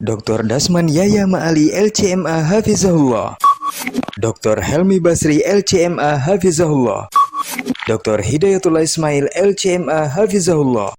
Dr. Dasman Yaya Ma'ali LCMA Hafizahullah, Dr. Helmi Basri LCMA Hafizahullah, Dr. Hidayatullah Ismail LCMA Hafizahullah.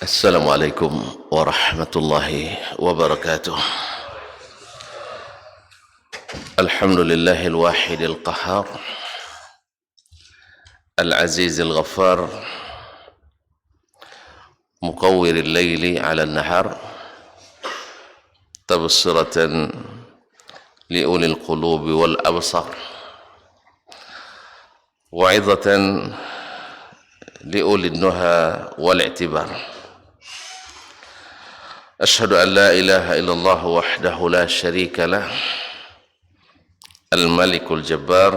Assalamualaikum warahmatullahi wabarakatuh. Alhamdulillahil wahidil qahhar, al-azizil ghaffar, muqawwiril layli 'ala an-nahar, tabsiratan liulil qulubi wal absar, wa'idhatan liulil nuha wal i'tibar. أشهد أن لا إله إلا الله وحده لا شريك له الملك الجبار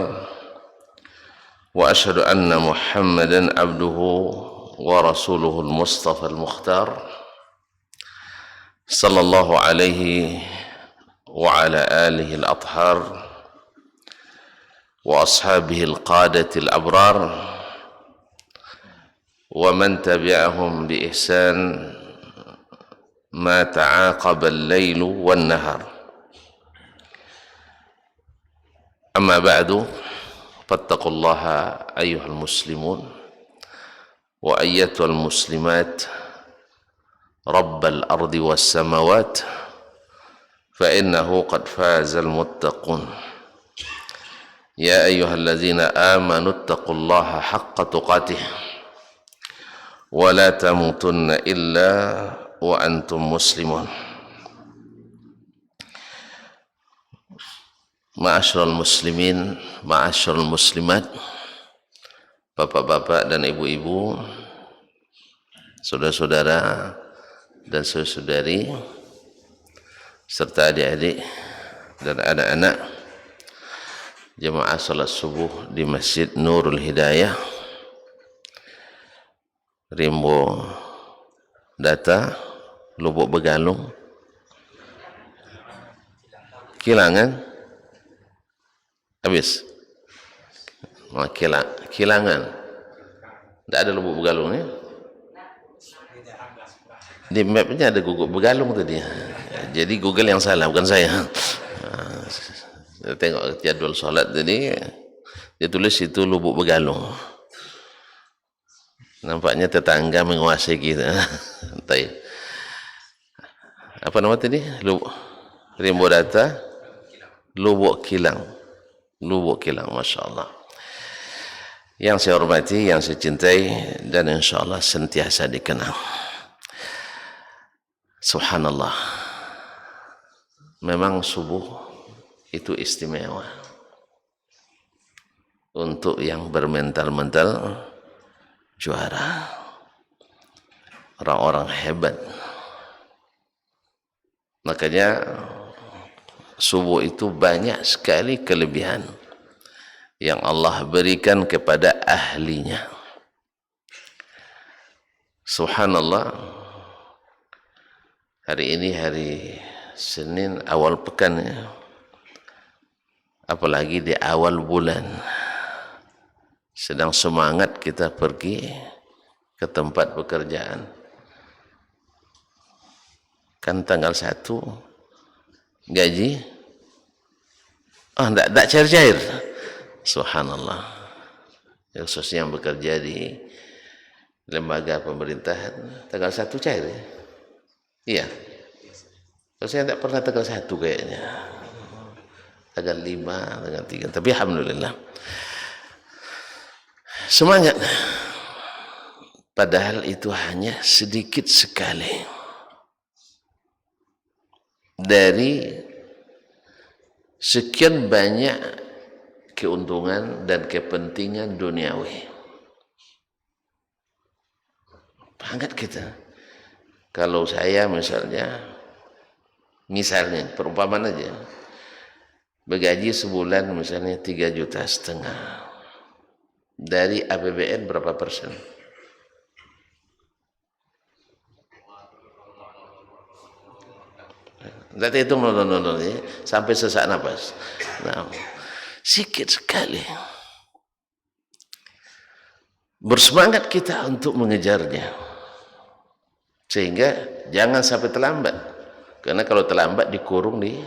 وأشهد أن محمدا عبده ورسوله المصطفى المختار صلى الله عليه وعلى آله الأطهار وأصحابه القادة الأبرار ومن تبعهم بإحسان ما تعاقب الليل والنهار. أما بعد فاتقوا الله أيها المسلمون وأيتها المسلمات رب الأرض والسماوات فإنه قد فاز المتقون. يا أيها الذين آمنوا اتقوا الله حق تقاته ولا تموتن إلا wa antum muslimun. Ma'asyiral muslimin, ma'asyiral muslimat, bapak-bapak dan ibu-ibu, saudara-saudara dan saudari, serta adik-adik dan anak-anak jemaah salat subuh di Masjid Nurul Hidayah, Rimbo Data, Lubuk Begalung, Kilangan, habis, Kilangan, tidak ada Lubuk Begalung ya? Di mapnya ada Lubuk Begalung tadi, jadi Google yang salah bukan saya. Saya tengok jadwal solat tadi, dia tulis itu Lubuk Begalung. Nampaknya tetangga menguasai kita. Apa nama tadi? Rimbo Data, Lubuk Kilang, Masya Allah. Yang saya hormati, yang saya cintai, dan insya Allah sentiasa dikenal. Subhanallah. Memang subuh itu istimewa untuk yang bermental-mental juara, orang-orang hebat. Makanya subuh itu banyak sekali kelebihan yang Allah berikan kepada ahlinya. Subhanallah, hari ini hari Senin awal pekan ya, apalagi di awal bulan, sedang semangat kita pergi ke tempat pekerjaan. Kan tanggal 1 gaji, tidak cair-cair. Subhanallah. Khususnya yang bekerja di lembaga pemerintahan, tanggal 1 cair ya? Iya. Saya tidak pernah tanggal 1 kayaknya. Tanggal 5, tanggal 3. Tapi alhamdulillah. Semangat. Padahal itu hanya sedikit sekali dari sekian banyak keuntungan dan kepentingan duniawi. Banget kita. Kalau saya misalnya perumpamaan aja, bergaji sebulan misalnya 3,5 juta, dari APBN berapa persen? Nanti itu ya, sampai sesak nafas. Nah, sikit sekali. Bersemangat kita untuk mengejarnya, sehingga jangan sampai terlambat. Karena kalau terlambat dikurung tidak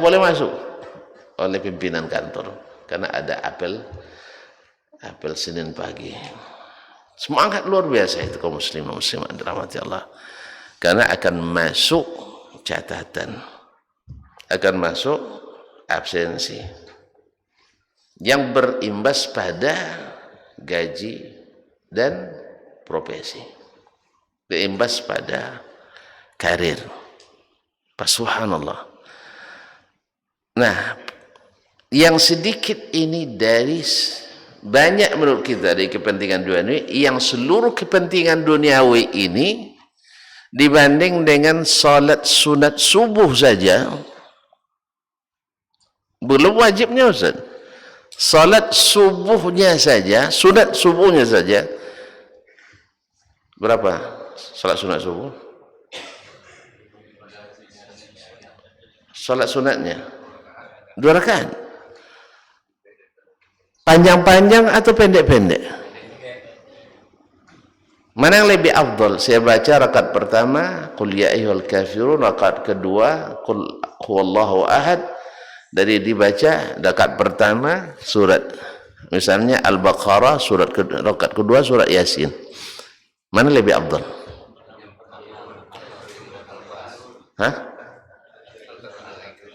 boleh masuk oleh pimpinan kantor, karena ada apel Senin pagi. Semangat luar biasa itu kaum muslimat dirahmati Allah. Karena akan masuk catatan, akan masuk absensi yang berimbas pada gaji dan profesi, berimbas pada karir. Subhanallah. Nah, yang sedikit ini dari banyak menurut kita dari kepentingan duniawi, yang seluruh kepentingan duniawi ini dibanding dengan salat sunat subuh saja, belum wajibnya Ustaz, salat subuhnya saja, sunat subuhnya saja berapa salat sunat subuh? Salat sunatnya 2 rakaat, panjang-panjang atau pendek-pendek? Mana yang lebih afdal? Saya baca rakaat pertama qul ya ayyuhal kafirun, rakaat kedua qul huwallahu ahad. Dari dibaca rakaat pertama surat misalnya Al-Baqarah, rakaat kedua surat Yasin. Mana lebih afdal?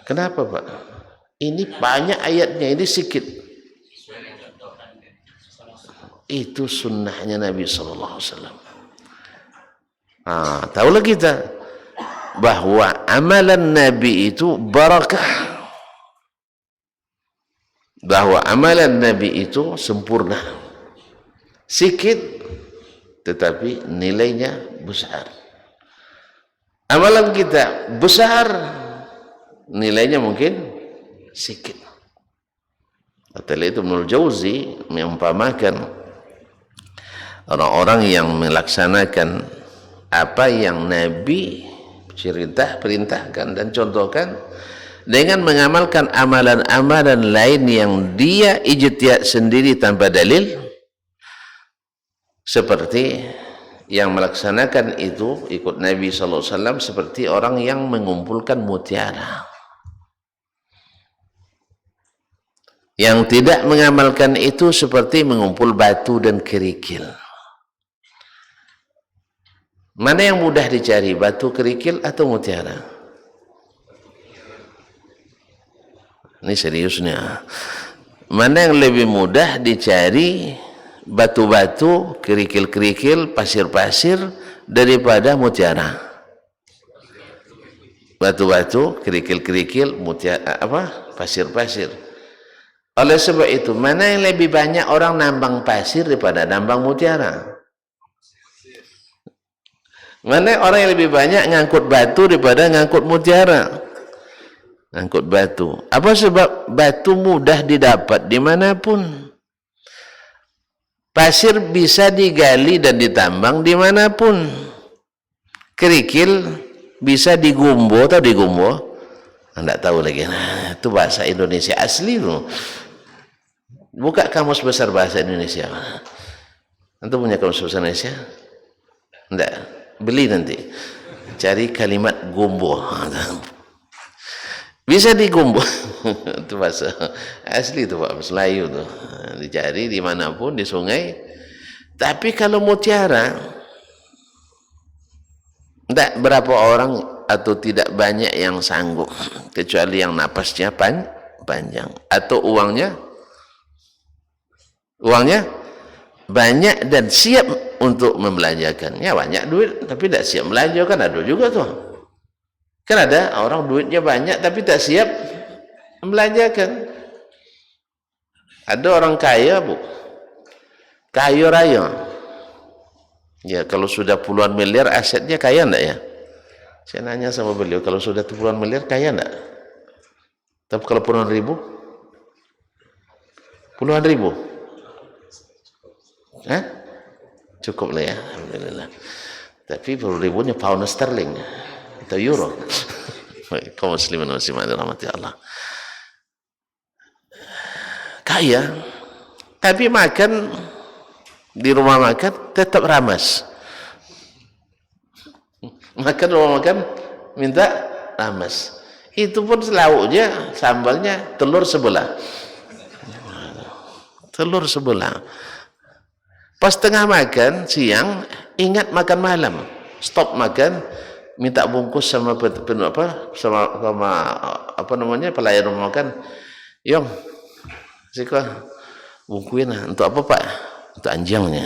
Kenapa, Pak? Ini banyak ayatnya, ini sedikit. Itu sunnahnya Nabi sallallahu alaihi wasallam. Tahulah kita bahwa amalan Nabi itu barakah, bahwa amalan Nabi itu sempurna, sikit tetapi nilainya besar. Amalan kita besar, nilainya mungkin sikit. Kata Ibnu Jauzi mengumpamakan orang-orang yang melaksanakan apa yang Nabi perintahkan dan contohkan dengan mengamalkan amalan-amalan lain yang dia ijtihad sendiri tanpa dalil, seperti yang melaksanakan itu ikut Nabi sallallahu alaihi wasallam seperti orang yang mengumpulkan mutiara. Yang tidak mengamalkan itu seperti mengumpul batu dan kerikil. Mana yang mudah dicari, batu kerikil atau mutiara? Ini seriusnya. Mana yang lebih mudah dicari, batu-batu, kerikil-kerikil, pasir-pasir daripada mutiara? Batu-batu, kerikil-kerikil, mutiara, pasir-pasir. Oleh sebab itu, mana yang lebih banyak orang nambang pasir daripada nambang mutiara? Mana orang yang lebih banyak ngangkut batu daripada ngangkut mutiara? Ngangkut batu. Apa sebab? Batu mudah didapat dimanapun. Pasir bisa digali dan ditambang dimanapun. Kerikil bisa digumbo atau digumbo? Anda tahu lagi. Nah, itu bahasa Indonesia asli loh. Buka kamus besar bahasa Indonesia. Antum punya kamus besar Indonesia? Enggak. Beli nanti. Cari kalimat gumbo. Bisa digumbo. Itu bahasa asli itu Pak, Melayu tuh. Dicari dimanapun di sungai. Tapi kalau mutiara, tidak berapa orang atau tidak banyak yang sanggup, kecuali yang napasnya panjang atau uangnya banyak dan siap untuk membelanjakan. Ya banyak duit tapi tidak siap belanja, kan ada juga tuh. Kan ada orang duitnya banyak tapi tak siap Membelanjakan. Ada orang kaya, Bu, kaya raya. Ya, kalau sudah puluhan miliar asetnya, kaya enggak ya? Saya nanya sama beliau, kalau sudah puluhan miliar kaya enggak? Tapi kalau puluhan ribu? Puluhan ribu? Hah? Cukup lah ya, alhamdulillah. Tapi puluhan ribunya pound sterling atau euro. Kaum muslimin wa muslimat rahmati Allah. Kaya, tapi makan di rumah makan tetap ramas. Makan rumah makan minta ramas. Itu pun lauknya, sambalnya telur sebelah. Telur sebelah. Pas tengah makan siang, ingat makan malam. Stop makan, minta bungkus sama pelayan rumah makan. Yong, sika bungkuin untuk apa Pak? Untuk anjingnya.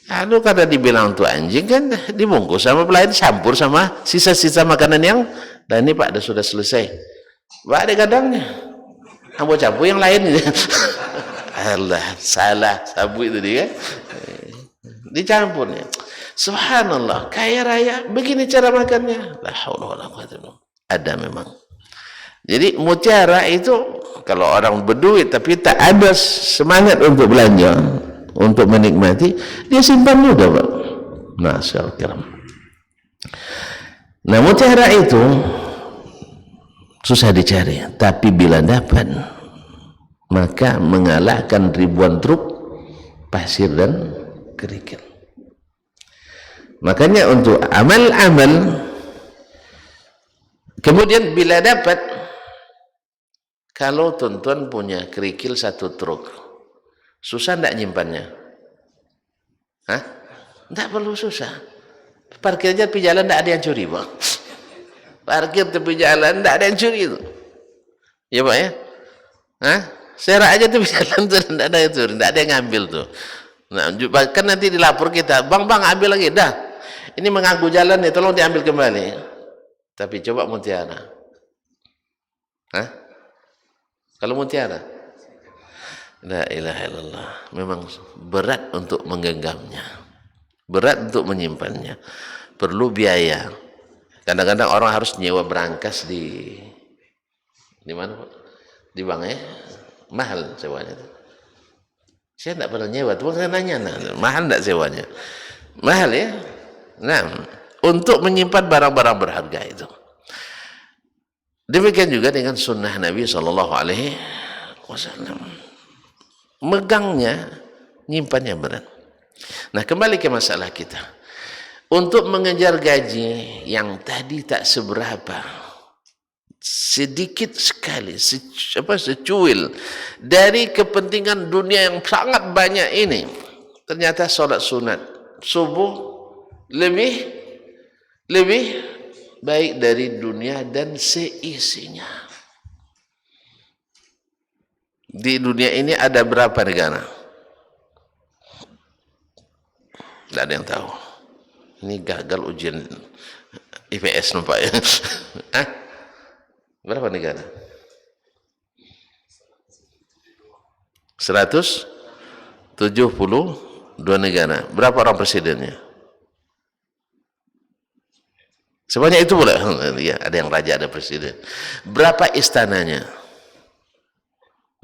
Aduh, kada dibilang untuk anjing kan dibungkus sama pelayan, campur sama sisa-sisa makanan yang dan ini Pak sudah selesai. Pak ada kadangnya. Ambo campur yang lain. Allah, salah sabu itu dia. Dicampurnya. Subhanallah, kaya raya begini cara makannya. La haula wala quwwata illa billah. Ada memang. Jadi mutiara itu kalau orang berduit tapi tak ada semangat untuk belanja, untuk menikmati, dia simpan juga, Pak. Masyaallah. Nah, mutiara itu susah dicari, tapi bila dapat maka mengalahkan ribuan truk pasir dan kerikil. Makanya untuk amal-amal, kemudian bila dapat, kalau tuan-tuan punya kerikil 1 truk, susah enggak nyimpannya? Hah? Enggak perlu susah. Parkir aja tepi jalan enggak ada yang curi, Pak. Parkir tepi jalan enggak ada yang curi itu. Ya, Pak ya? Hah? Serak aja tepi jalan tuh enggak ada yang curi, enggak ada yang ngambil tuh. Nah, bahkan nanti dilapor kita, "Bang, ambil lagi." Dah. Ini mengganggu jalan nih, tolong diambil kembali. Tapi coba mutiara. Hah? Kalau mutiara, la ilaha illallah, memang berat untuk menggenggamnya, berat untuk menyimpannya, perlu biaya. Kadang-kadang orang harus nyewa berangkas di mana, Pak? Di bank ya, mahal sewanya. Saya tidak pernah nyewa, tuh saya nanya, mahal tidak sewanya? Mahal ya. Nah, untuk menyimpan barang-barang berharga itu. Demikian juga dengan sunnah Nabi SAW. Megangnya, nyimpannya berat. Nah, kembali ke masalah kita. Untuk mengejar gaji yang tadi tak seberapa, sedikit sekali, secuil dari kepentingan dunia yang sangat banyak ini, ternyata sholat sunat subuh lebih baik dari dunia dan seisinya. Di dunia ini ada berapa negara? Tidak ada yang tahu. Ini gagal ujian IPS nampak ya. Hah? Berapa negara? 172 negara. Berapa orang presidennya? Sebanyak itu pula. Ya, ada yang raja, ada presiden. Berapa istananya?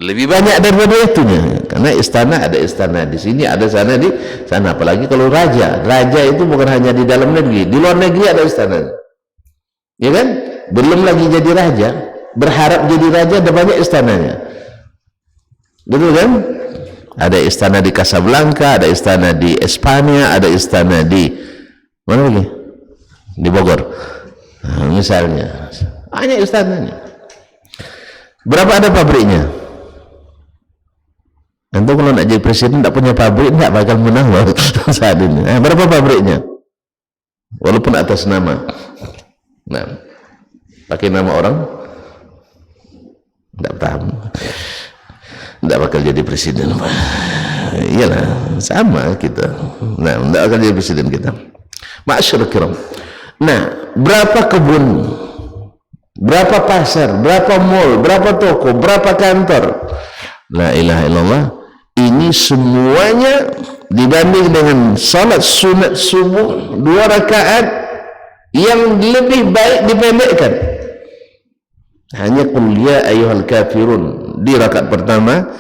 Lebih banyak daripada itunya. Karena istana, ada istana di sini, ada sana di sana. Apalagi kalau raja. Raja itu bukan hanya di dalam negeri, di luar negeri ada istana. Ya kan? Belum lagi jadi raja, berharap jadi raja, ada banyak istananya. Betul kan? Ada istana di Casablanca, ada istana di Espanya, ada istana di mana lagi? Di Bogor. Nah, misalnya. Banyak istananya. Berapa ada pabriknya? Tentu kalau nak jadi presiden tak punya pabrik, tak bakal menang loh saat ini. Berapa pabriknya? Walaupun atas nama. Nah, pakai nama orang, tak paham. Tak bakal jadi presiden. Iyalah, sama kita. Nah, tak bakal jadi presiden kita. Ma'asyarul kiram. Nah, berapa kebun berapa pasar, berapa mall, berapa toko, berapa kantor. La ilaha illallah. Ini semuanya dibanding dengan salat sunat subuh 2 rakaat yang lebih baik dipendekkan. Hanya qul ya ayyuhal kafirun di rakaat pertama,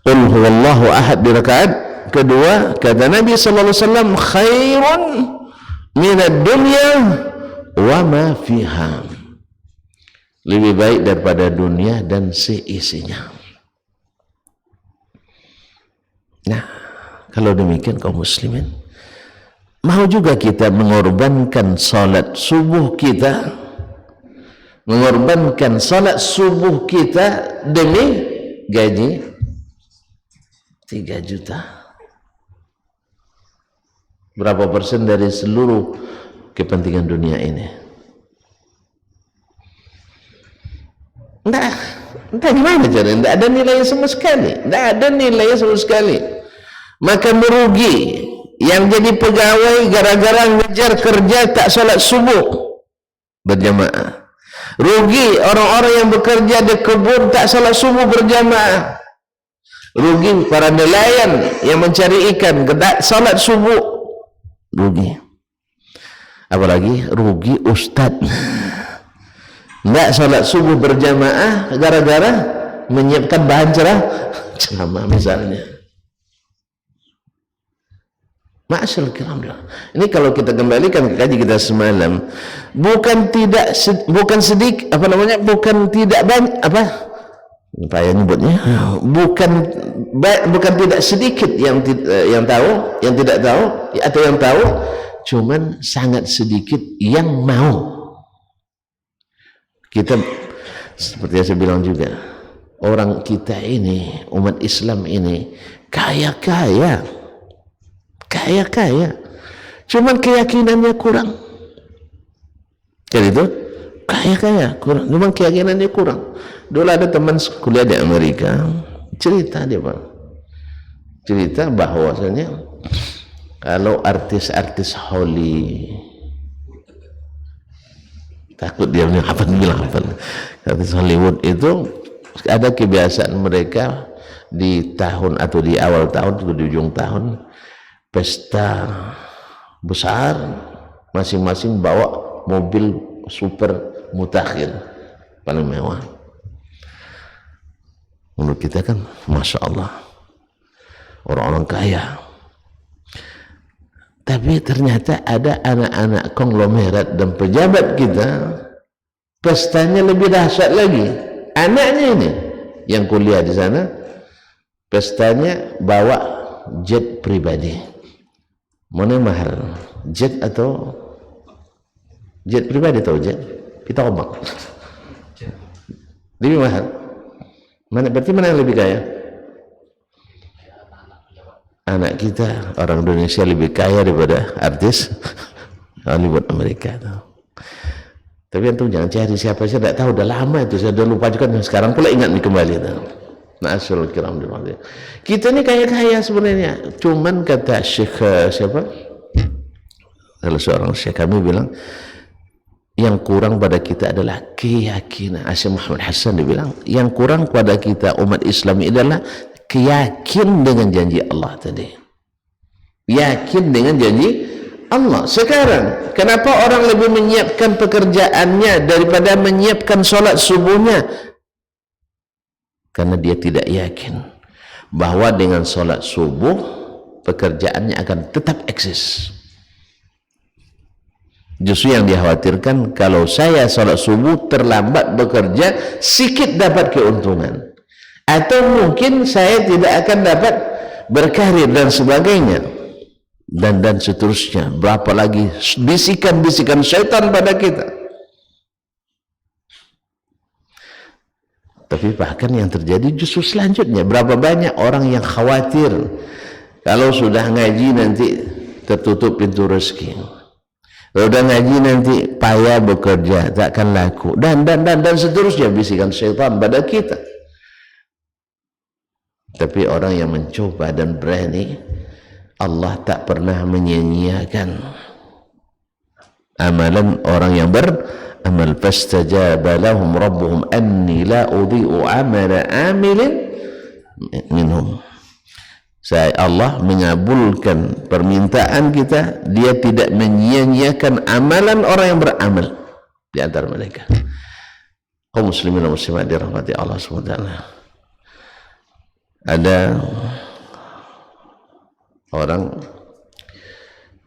qul huwallahu ahad di rakaat kedua. Kata Nabi sallallahu alaihi wasallam, khairun minad dunya wa ma fiha. Lebih baik daripada dunia dan seisinya. Nah, kalau demikian kaum muslimin, mau juga kita mengorbankan salat subuh kita, mengorbankan salat subuh kita demi gaji 3 juta. Berapa persen dari seluruh kepentingan dunia ini? Entah gimana caranya, tidak ada nilai sama sekali, tidak ada nilai sama sekali. Maka merugi yang jadi pegawai gara-gara ngejar kerja tak salat subuh berjamaah. Rugi orang-orang yang bekerja di kebun tak salat subuh berjamaah. Rugi para nelayan yang mencari ikan tak salat subuh. Rugi. Apalagi rugi ustaz. Tidak salat subuh berjamaah gara-gara menyiapkan bahan ceramah misalnya. Ma'asyal kiram. Ini kalau kita kembalikan ke kaji kita semalam, bukan sedikit bukan tidak banyak payah nyebutnya, bukan tidak sedikit yang tahu, yang tidak tahu atau yang tahu, cuman sangat sedikit yang mau. Kita seperti yang saya bilang juga, orang kita ini, umat Islam ini kaya-kaya, cuman keyakinannya kurang. Jadi itu kaya-kaya kurang, cuman keyakinannya kurang. Dulu ada teman kuliah di Amerika, cerita bahwasanya kalau artis-artis Hollywood, takut dia bilang artis Hollywood itu ada kebiasaan mereka di tahun atau di awal tahun atau di ujung tahun pesta besar, masing-masing bawa mobil super mutakhir paling mewah. Menurut kita kan Masya Allah orang-orang kaya, tapi ternyata ada anak-anak konglomerat dan pejabat kita pestanya lebih dahsyat lagi. Anaknya ini yang kuliah di sana pestanya bawa jet pribadi. Mana mahal, jet atau jet pribadi atau jet? Kita ombak. Lebih mahal. Berarti mana yang lebih kaya? Anak kita orang Indonesia lebih kaya daripada artis Hollywood Amerika. Tapi antum jangan cari siapa, saya tidak tahu, udah lama itu, saya udah lupa juga, sekarang pula ingat nih kembali. Ma'asyarul kiram, kita ini kaya-kaya sebenarnya, cuman kata Syekh siapa? Salah seorang Syekh kami bilang, yang kurang pada kita adalah keyakinan. Syekh Muhammad Hasan dibilang, yang kurang pada kita umat Islam adalah yakin dengan janji Allah tadi. Yakin dengan janji Allah. Sekarang kenapa orang lebih menyiapkan pekerjaannya daripada menyiapkan solat subuhnya? Karena dia tidak yakin bahwa dengan solat subuh pekerjaannya akan tetap eksis. Justru yang dikhawatirkan, kalau saya solat subuh terlambat bekerja, sedikit dapat keuntungan, atau mungkin saya tidak akan dapat berkarir dan sebagainya, dan seterusnya. Berapa lagi bisikan-bisikan syaitan pada kita. Tapi bahkan yang terjadi justru selanjutnya, berapa banyak orang yang khawatir kalau sudah ngaji nanti tertutup pintu rezeki, kalau sudah ngaji nanti payah bekerja, takkan laku, dan seterusnya, bisikan syaitan pada kita. Tapi orang yang mencoba dan berani, Allah tak pernah menyia-nyiakan amalan orang yang amal fastajaba lahum rabbuhum anni la udhi'u amala amilin minhum. Allah mengabulkan permintaan kita, dia tidak menyia-nyiakan amalan orang yang beramal di antara mereka. Kaum muslimin dan muslimat dirahmati Allah SWT. Ada orang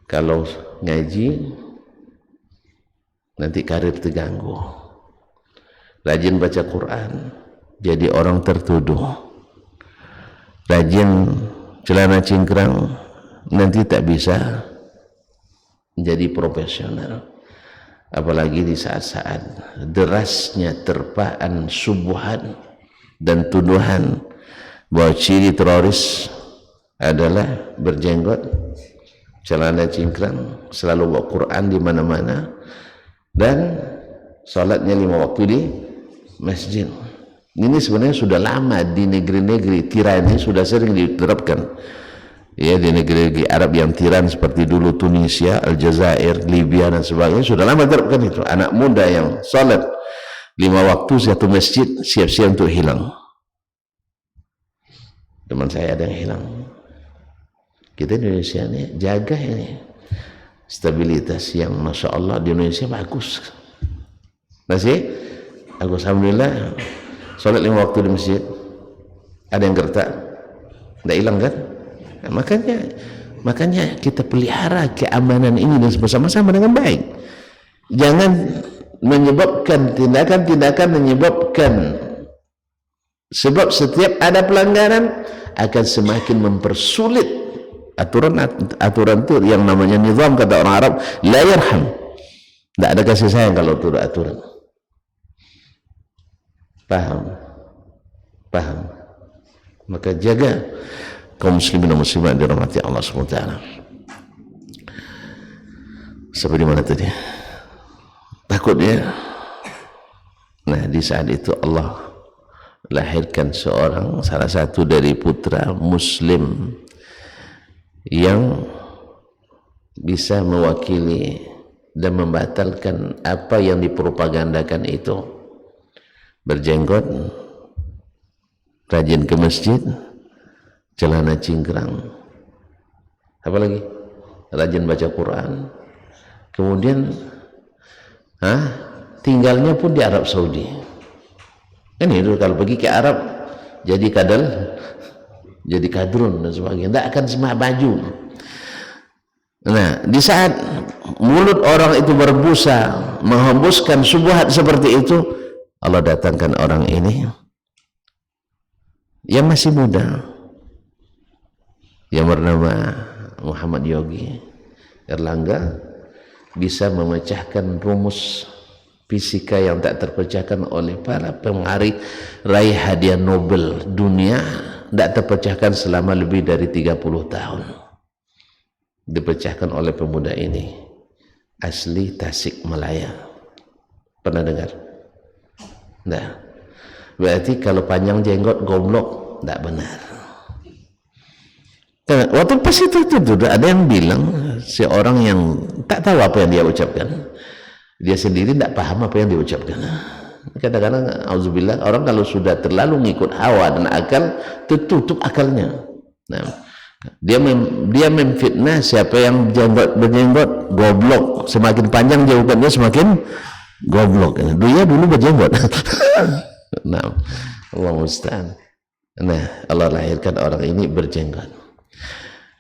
kalau ngaji nanti karir terganggu, rajin baca Quran jadi orang tertuduh, rajin celana cingkrang nanti tak bisa menjadi profesional. Apalagi di saat-saat derasnya terpaan subuhan dan tuduhan bahwa ciri teroris adalah berjenggot, celana cingkrang, selalu bawa Quran di mana-mana, dan salatnya 5 waktu di masjid. Ini sebenarnya sudah lama di negeri-negeri tirani sudah sering diterapkan. Ya, di negeri Arab yang tiran seperti dulu Tunisia, Aljazair, Libya dan sebagainya sudah lama diterapkan itu. Anak muda yang salat 5 waktu satu masjid siap-siap untuk hilang. Teman saya ada yang hilang. Kita di Indonesia ini jaga ini stabilitas yang Masya Allah di Indonesia bagus. Masih bagus, alhamdulillah. Salat 5 waktu di masjid, ada yang gertak, tidak hilang kan? Nah, makanya kita pelihara keamanan ini dan bersama-sama dengan baik. Jangan menyebabkan tindakan-tindakan menyebabkan, sebab setiap ada pelanggaran akan semakin mempersulit aturan itu yang namanya nizam, kata orang Arab, la yarham. Tidak ada kasih sayang kalau turut aturan. Paham. Maka jaga kaum muslimin dan muslimat dirahmati Allah SWT. Sampai di mana tadi? Takut ya. Nah, di saat itu Allah lahirkan salah satu dari putra muslim yang bisa mewakili dan membatalkan apa yang dipropagandakan itu. Berjenggot, rajin ke masjid, celana cingkrang, apa lagi? Rajin baca Quran. Kemudian tinggalnya pun di Arab Saudi. Ini dulu kalau pergi ke Arab jadi jadi kadrun dan sebagainya, tidak akan semak baju. Nah, di saat mulut orang itu berbusa menghembuskan syubhat seperti itu, Allah datangkan orang ini yang masih muda, yang bernama Muhammad Yogi Erlangga, bisa memecahkan rumus fisika yang tak terpecahkan oleh para pengarih raih hadiah Nobel dunia, tak terpecahkan selama lebih dari 30 tahun. Dipecahkan oleh pemuda ini, asli Tasikmalaya. Pernah dengar? Nah, berarti kalau panjang jenggot goblok, tidak benar. Waktu pas itu ada yang bilang, seorang yang tak tahu apa yang dia ucapkan, dia sendiri tidak paham apa yang dia ucapkan. Kadang-kadang auzubillah, orang kalau sudah terlalu ngikut hawa dan akal, tertutup akalnya. Nah, dia memfitnah siapa yang berjenggot goblok, semakin panjang jawabannya semakin goblok. Dia dulu berjenggot. Nah, Allah musta'an. Nah, Allah lahirkan orang ini berjenggot.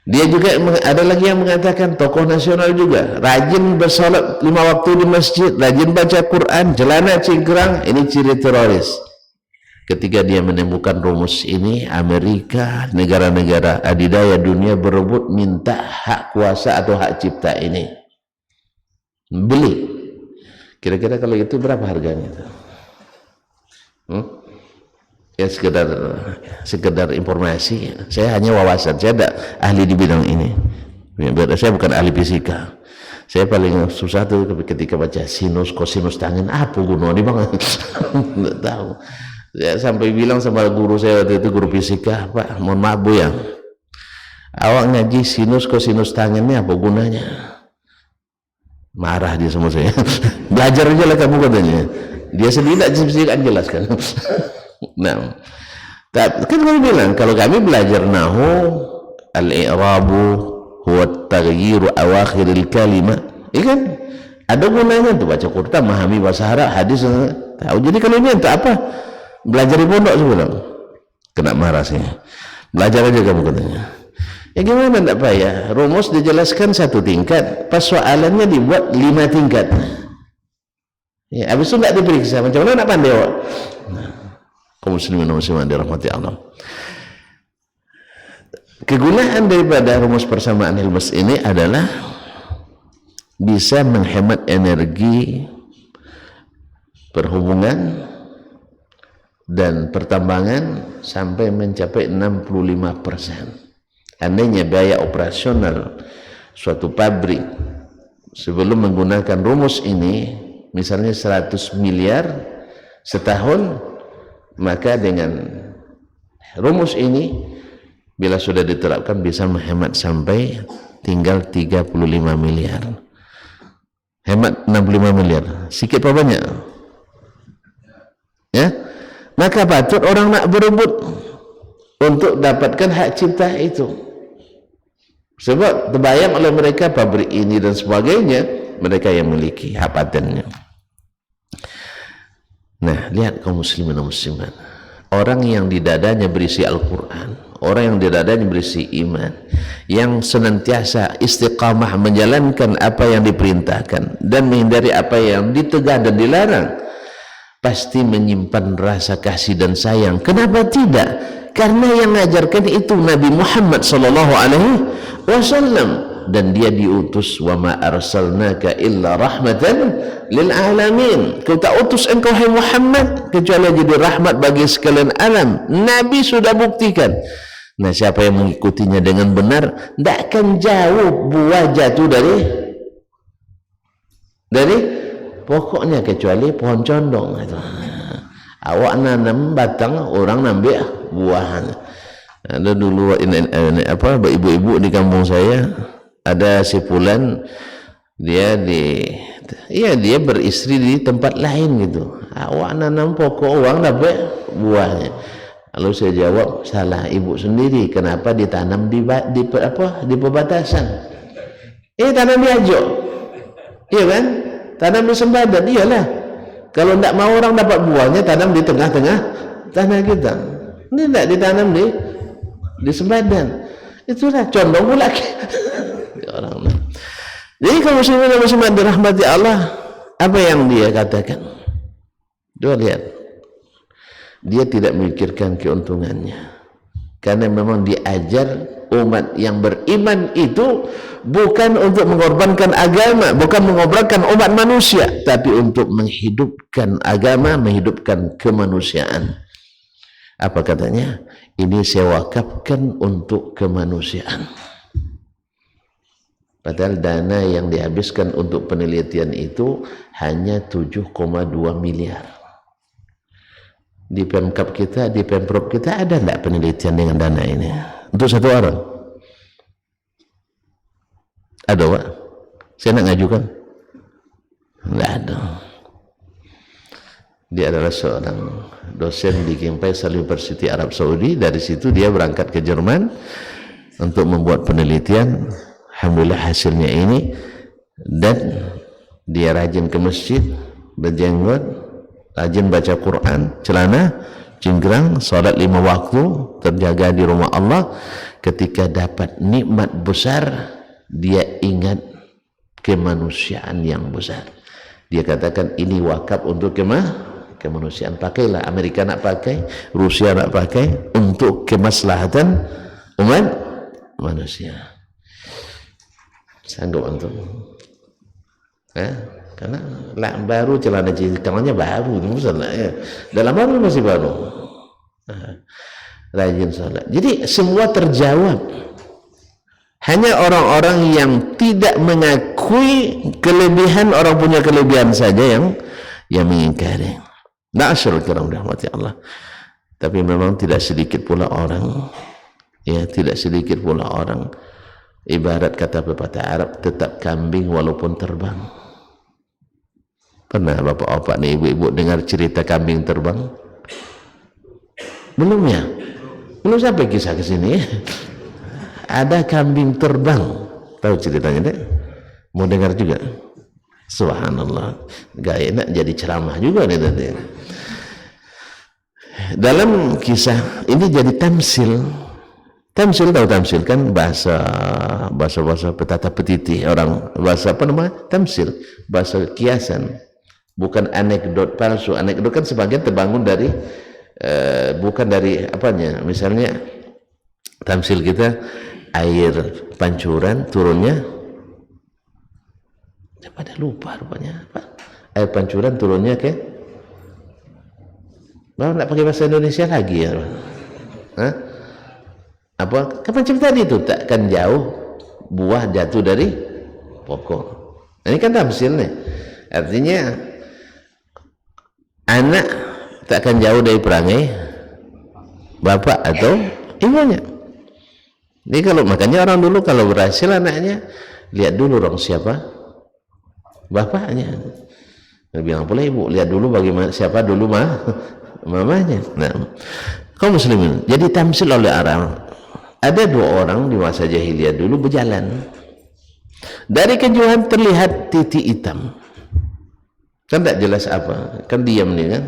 Dia juga ada lagi yang mengatakan, tokoh nasional juga, rajin bersolat 5 waktu di masjid, rajin baca Quran, celana cingkrang, ini ciri teroris. Ketika dia menemukan rumus ini, Amerika, negara-negara adidaya dunia berebut minta hak kuasa atau hak cipta ini. Beli. Kira-kira kalau itu berapa harganya? Ya sekedar informasi, saya hanya wawasan, saya tidak ahli di bidang ini, saya bukan ahli fisika. Saya paling susah tuh ketika baca sinus, kosinus tangen, apa gunanya bang? Tidak tahu. Saya sampai bilang sama guru saya waktu itu, guru fisika, Pak, mohon maaf Bu ya, awak ngaji sinus, kosinus tangen ini apa gunanya? Marah dia sama saya. Belajar aja lah kamu katanya. Dia sendiri tidak jelaskan. Nah, kan kami bilang kalau kami belajar nahu al-i'rabu huwa at-taghyiru awakhir al-kalimah. Kan ada gunanya tuh baca Quran, memahami bahasa Arab, hadis tahu. Jadi kalau ini untuk apa? Belajar di pondok sebenarnya. Kena marah saya. Belajar aja kamu katanya. Ya gimana enggak payah, rumus dijelaskan 1 tingkat, persoalannya dibuat 5 tingkat. Ya, habis itu enggak diperiksa, macam mana nak pandai awak? Nah, kaum muslimin dan muslimat dirahmati Allah. Kegunaan daripada rumus persamaan Hilmas ini adalah bisa menghemat energi perhubungan dan pertambangan sampai mencapai 65%. Andainya biaya operasional suatu pabrik sebelum menggunakan rumus ini misalnya 100 miliar setahun, maka dengan rumus ini bila sudah diterapkan bisa menghemat sampai tinggal 35 miliar. Hemat 65 miliar. Sikit apa banyak? Ya? Maka patut orang nak berebut untuk dapatkan hak cipta itu. Sebab terbayang oleh mereka pabrik ini dan sebagainya, mereka yang memiliki hak patennya. Nah, lihat kaum muslimin dan muslimat, orang yang di dadanya berisi Al-Quran, orang yang di dadanya berisi iman, yang senantiasa istiqamah menjalankan apa yang diperintahkan dan menghindari apa yang ditegah dan dilarang, pasti menyimpan rasa kasih dan sayang. Kenapa tidak? Karena yang mengajarkan itu Nabi Muhammad sallallahu alaihi wasallam, dan dia diutus, wa ma arsalnaka illa rahmatan lil alamin. Kau tak utus engkau hai Muhammad kecuali jadi rahmat bagi sekalian alam. Nabi sudah buktikan. Nah, siapa yang mengikutinya dengan benar tidak akan jauh buah jatuh dari pokoknya kecuali pohon condong itu. Awak nanam batang, orang nambil buahnya. Ada dulu ini ibu-ibu di kampung saya, ada si fulan, dia beristri di tempat lain gitu. Awak nanam pokok, orang dapat buahnya. Lalu saya jawab, salah ibu sendiri. Kenapa ditanam di perbatasan? Tanam di Ajo, iya kan? Tanam di Sembadan, iyalah. Kalau tidak mau orang dapat buahnya, tanam di tengah-tengah tanah kita. Ini tidak ditanam di Sembadan. Itulah condong pula. Orang. Jadi kalau muslimin dirahmati Allah, apa yang dia katakan? Dia lihat, dia tidak memikirkan keuntungannya, karena memang diajar umat yang beriman itu bukan untuk mengorbankan agama, bukan mengorbankan umat manusia, tapi untuk menghidupkan agama, menghidupkan kemanusiaan. Apa katanya? Ini saya wakafkan untuk kemanusiaan. Padahal dana yang dihabiskan untuk penelitian itu hanya 7,2 miliar. Di Pemkab kita, di Pemprov kita ada tidak penelitian dengan dana ini? Untuk satu orang? Ada, Pak? Saya nak ngajukan? Tidak ada. Dia adalah seorang dosen di King Faisal University Arab Saudi. Dari situ dia berangkat ke Jerman untuk membuat penelitian. Alhamdulillah hasilnya ini. Dan dia rajin ke masjid, berjenggot, rajin baca Quran, celana cingkrang, salat 5 waktu, terjaga di rumah Allah. Ketika dapat nikmat besar, dia ingat kemanusiaan yang besar. Dia katakan ini wakaf untuk kemanusiaan. Pakailah, Amerika nak pakai, Rusia nak pakai untuk kemaslahatan umat manusia. Sanggup antum? Karena baru celana cingkrangnya baru, ya. Dalam baru masih baru. Rajin salat. Jadi semua terjawab. Hanya orang-orang yang tidak mengakui kelebihan orang punya kelebihan saja yang mengingkari. Na'asyurul kiram rahmati Allah. Tapi memang tidak sedikit pula orang, tidak sedikit pula orang, ibarat kata pepatah Arab, tetap kambing walaupun terbang. Pernah bapak-bapak nih, ibu-ibu dengar cerita kambing terbang? Belum ya? Belum sampai kisah ke sini. Ada kambing terbang. Tahu ceritanya deh? Mau dengar juga? Subhanallah. Gak enak jadi ceramah juga nih tadi. Dalam kisah ini jadi tamsil. Tamsil, tahu tamsil kan bahasa petata petiti orang, bahasa apa namanya? Tamsil, bahasa kiasan. Bukan anekdot palsu. Anekdot kan sebagian terbangun dari bukan dari apanya. Misalnya tamsil kita air pancuran turunnya, pada lupa rupanya apa. Air pancuran turunnya ke nggak pakai bahasa Indonesia lagi ya. Hah? Apa kapan cerita itu takkan jauh buah jatuh dari pokok. Ini kan tamsilnya. Artinya anak tak akan jauh dari perangai bapak atau ibunya. Jadi kalau makanya orang dulu kalau berhasil anaknya lihat dulu orang siapa bapaknya. Bilang pula ibu lihat dulu bagaimana siapa dulu mamanya. Nah, kaum muslimin jadi tamsil oleh orang. Ada dua orang di masa jahiliyah dulu berjalan. Dari kejauhan terlihat titik hitam. Kan tak jelas apa, kan diam nih kan.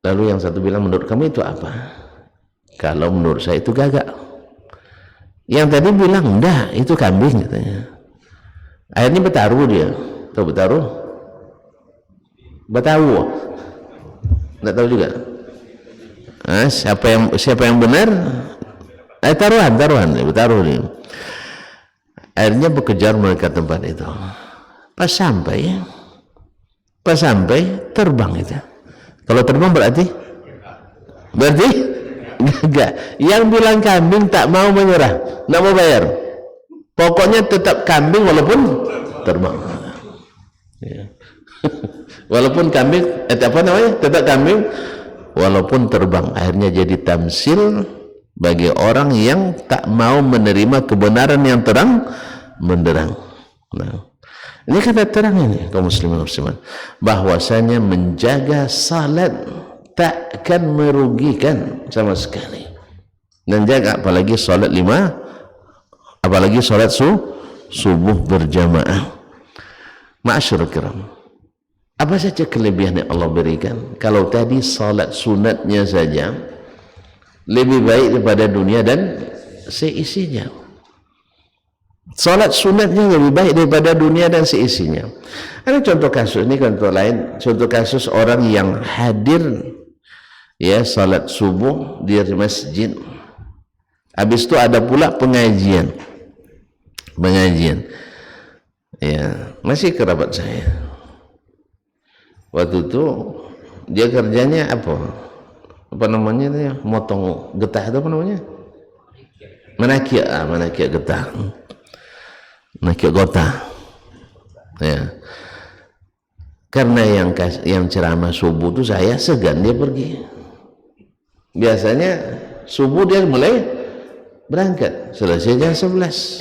Lalu yang satu bilang, menurut kamu itu apa? Kalau menurut saya itu gagak. Yang tadi bilang, enggak, itu kambing katanya. Akhirnya bertaruh dia. Tahu bertaruh? Bertaruh. Enggak tahu juga. Nah, siapa yang benar? Taruhan, bertaruh nih. Akhirnya berkejar mereka tempat itu. Pas sampai terbang itu. Kalau terbang berarti enggak. Yang bilang kambing tak mau menyerah, enggak mau bayar. Pokoknya tetap kambing walaupun terbang. Ya. Walaupun kambing, apa namanya? Tetap kambing walaupun terbang. Akhirnya jadi tamsil bagi orang yang tak mau menerima kebenaran yang terang menderang. Nah, ini kata terang ini kaum muslimin muslimat, bahwasanya menjaga salat takkan merugikan sama sekali. Dan jaga apalagi salat 5, apalagi salat subuh berjamaah. Ma'asyiral kiram, apa saja kelebihan yang Allah berikan? Kalau tadi salat sunatnya saja lebih baik daripada dunia dan seisinya. Salat sunatnya lebih baik daripada dunia dan seisinya. Ada contoh kasus, ini contoh lain, contoh kasus orang yang hadir ya salat subuh di masjid. Habis itu ada pula pengajian. Ya, masih kerabat saya. Waktu itu dia kerjanya apa namanya itu ya, motong getah itu apa namanya? Menakiak getah. Menakiak gota. Ya. Karena yang ceramah subuh itu saya segan dia pergi. Biasanya subuh dia mulai berangkat, selesai jam 11.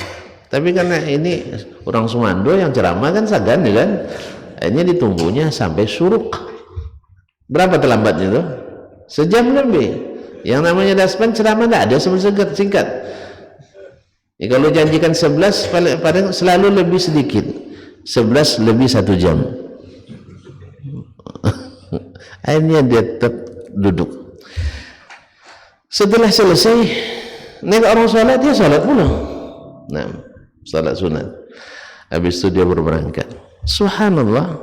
Tapi karena ini orang Sumando yang ceramah kan segan ya kan. Akhirnya ditunggunya sampai suruk. Berapa terlambatnya itu? Sejam lebih. Yang namanya dasman ceramah tidak ada singkat. Ya, kalau janjikan 11 paling selalu lebih sedikit. 11 lebih 1 jam. Akhirnya dia tetap duduk. Setelah selesai, nek orang sholat dia sholat pula. Nah, sholat sunat. Habis itu dia berangkat. Subhanallah,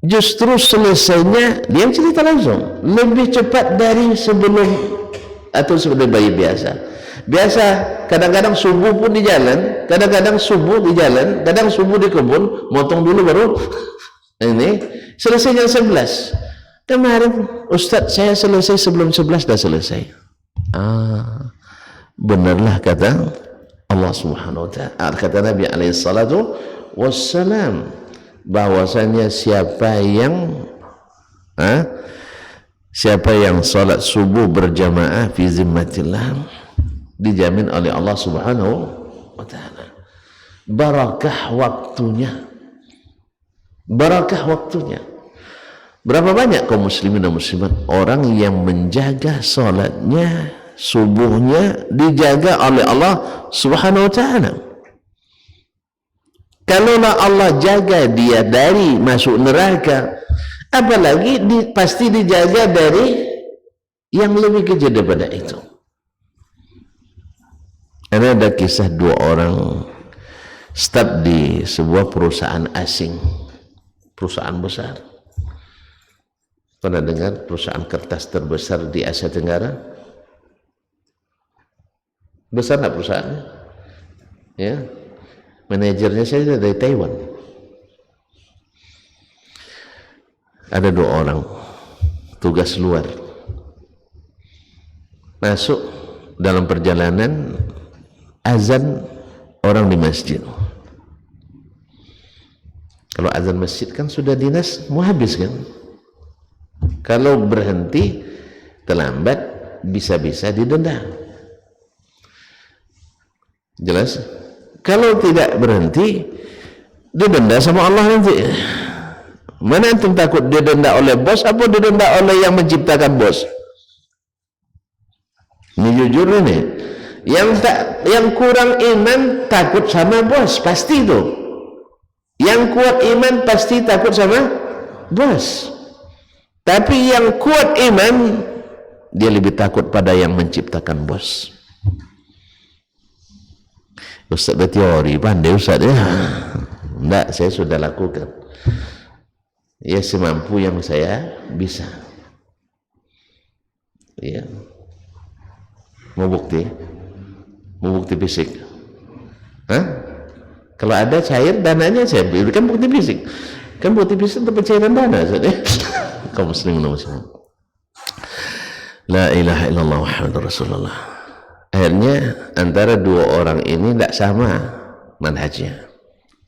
justru selesainya dia cerita langsung lebih cepat dari sebelum atau sebelum bayi biasa. Kadang-kadang subuh pun di jalan, kadang subuh di kebun, motong dulu baru ini selesai jam 11. Kemarin Ustadz saya selesai sebelum 11 dah selesai. Benarlah kata Allah Subhanahu wa ta'ala, kata Nabi alaihi salatu wassalam, bahwasanya siapa yang salat subuh berjamaah fi zimmatillah, dijamin oleh Allah Subhanahu wa ta'ala barakah waktunya. barakah waktunya. Berapa banyak kaum muslimin dan muslimat orang yang menjaga salatnya, subuhnya dijaga oleh Allah Subhanahu wa taala. Kalaulah Allah jaga dia dari masuk neraka, apalagi pasti dijaga dari yang lebih kejam daripada itu. Ada kisah dua orang staf di sebuah perusahaan asing, perusahaan besar. Pernah dengar perusahaan kertas terbesar di Asia Tenggara? Besar nggak perusahaannya? Ya. Manajernya saya dari Taiwan. Ada dua orang tugas luar, masuk dalam perjalanan, azan orang di masjid. Kalau azan masjid kan sudah dinas mau habis kan. Kalau berhenti terlambat bisa-bisa didenda. Jelas? Kalau tidak berhenti didenda sama Allah nanti. Mana antum takut didenda oleh bos apa didenda oleh yang menciptakan bos? Ini jujur ini. Yang kurang iman takut sama bos pasti itu. Yang kuat iman pasti takut sama bos. Tapi yang kuat iman dia lebih takut pada yang menciptakan bos. Ustaz berteori pandai Ustaz ya. Enggak, saya sudah lakukan. Ya semampu yang saya bisa. Ya. Mau bukti? Mau bukti fisik? Hah? Kalau ada cair dananya saya berikan bukti fisik. Kan bukti fisik untuk pencairan dana Ustaz ya. Kaum muslimin dan muslimat. La ilaha illallah Muhammadur Rasulullah. Akhirnya antara dua orang ini tidak sama manhajnya.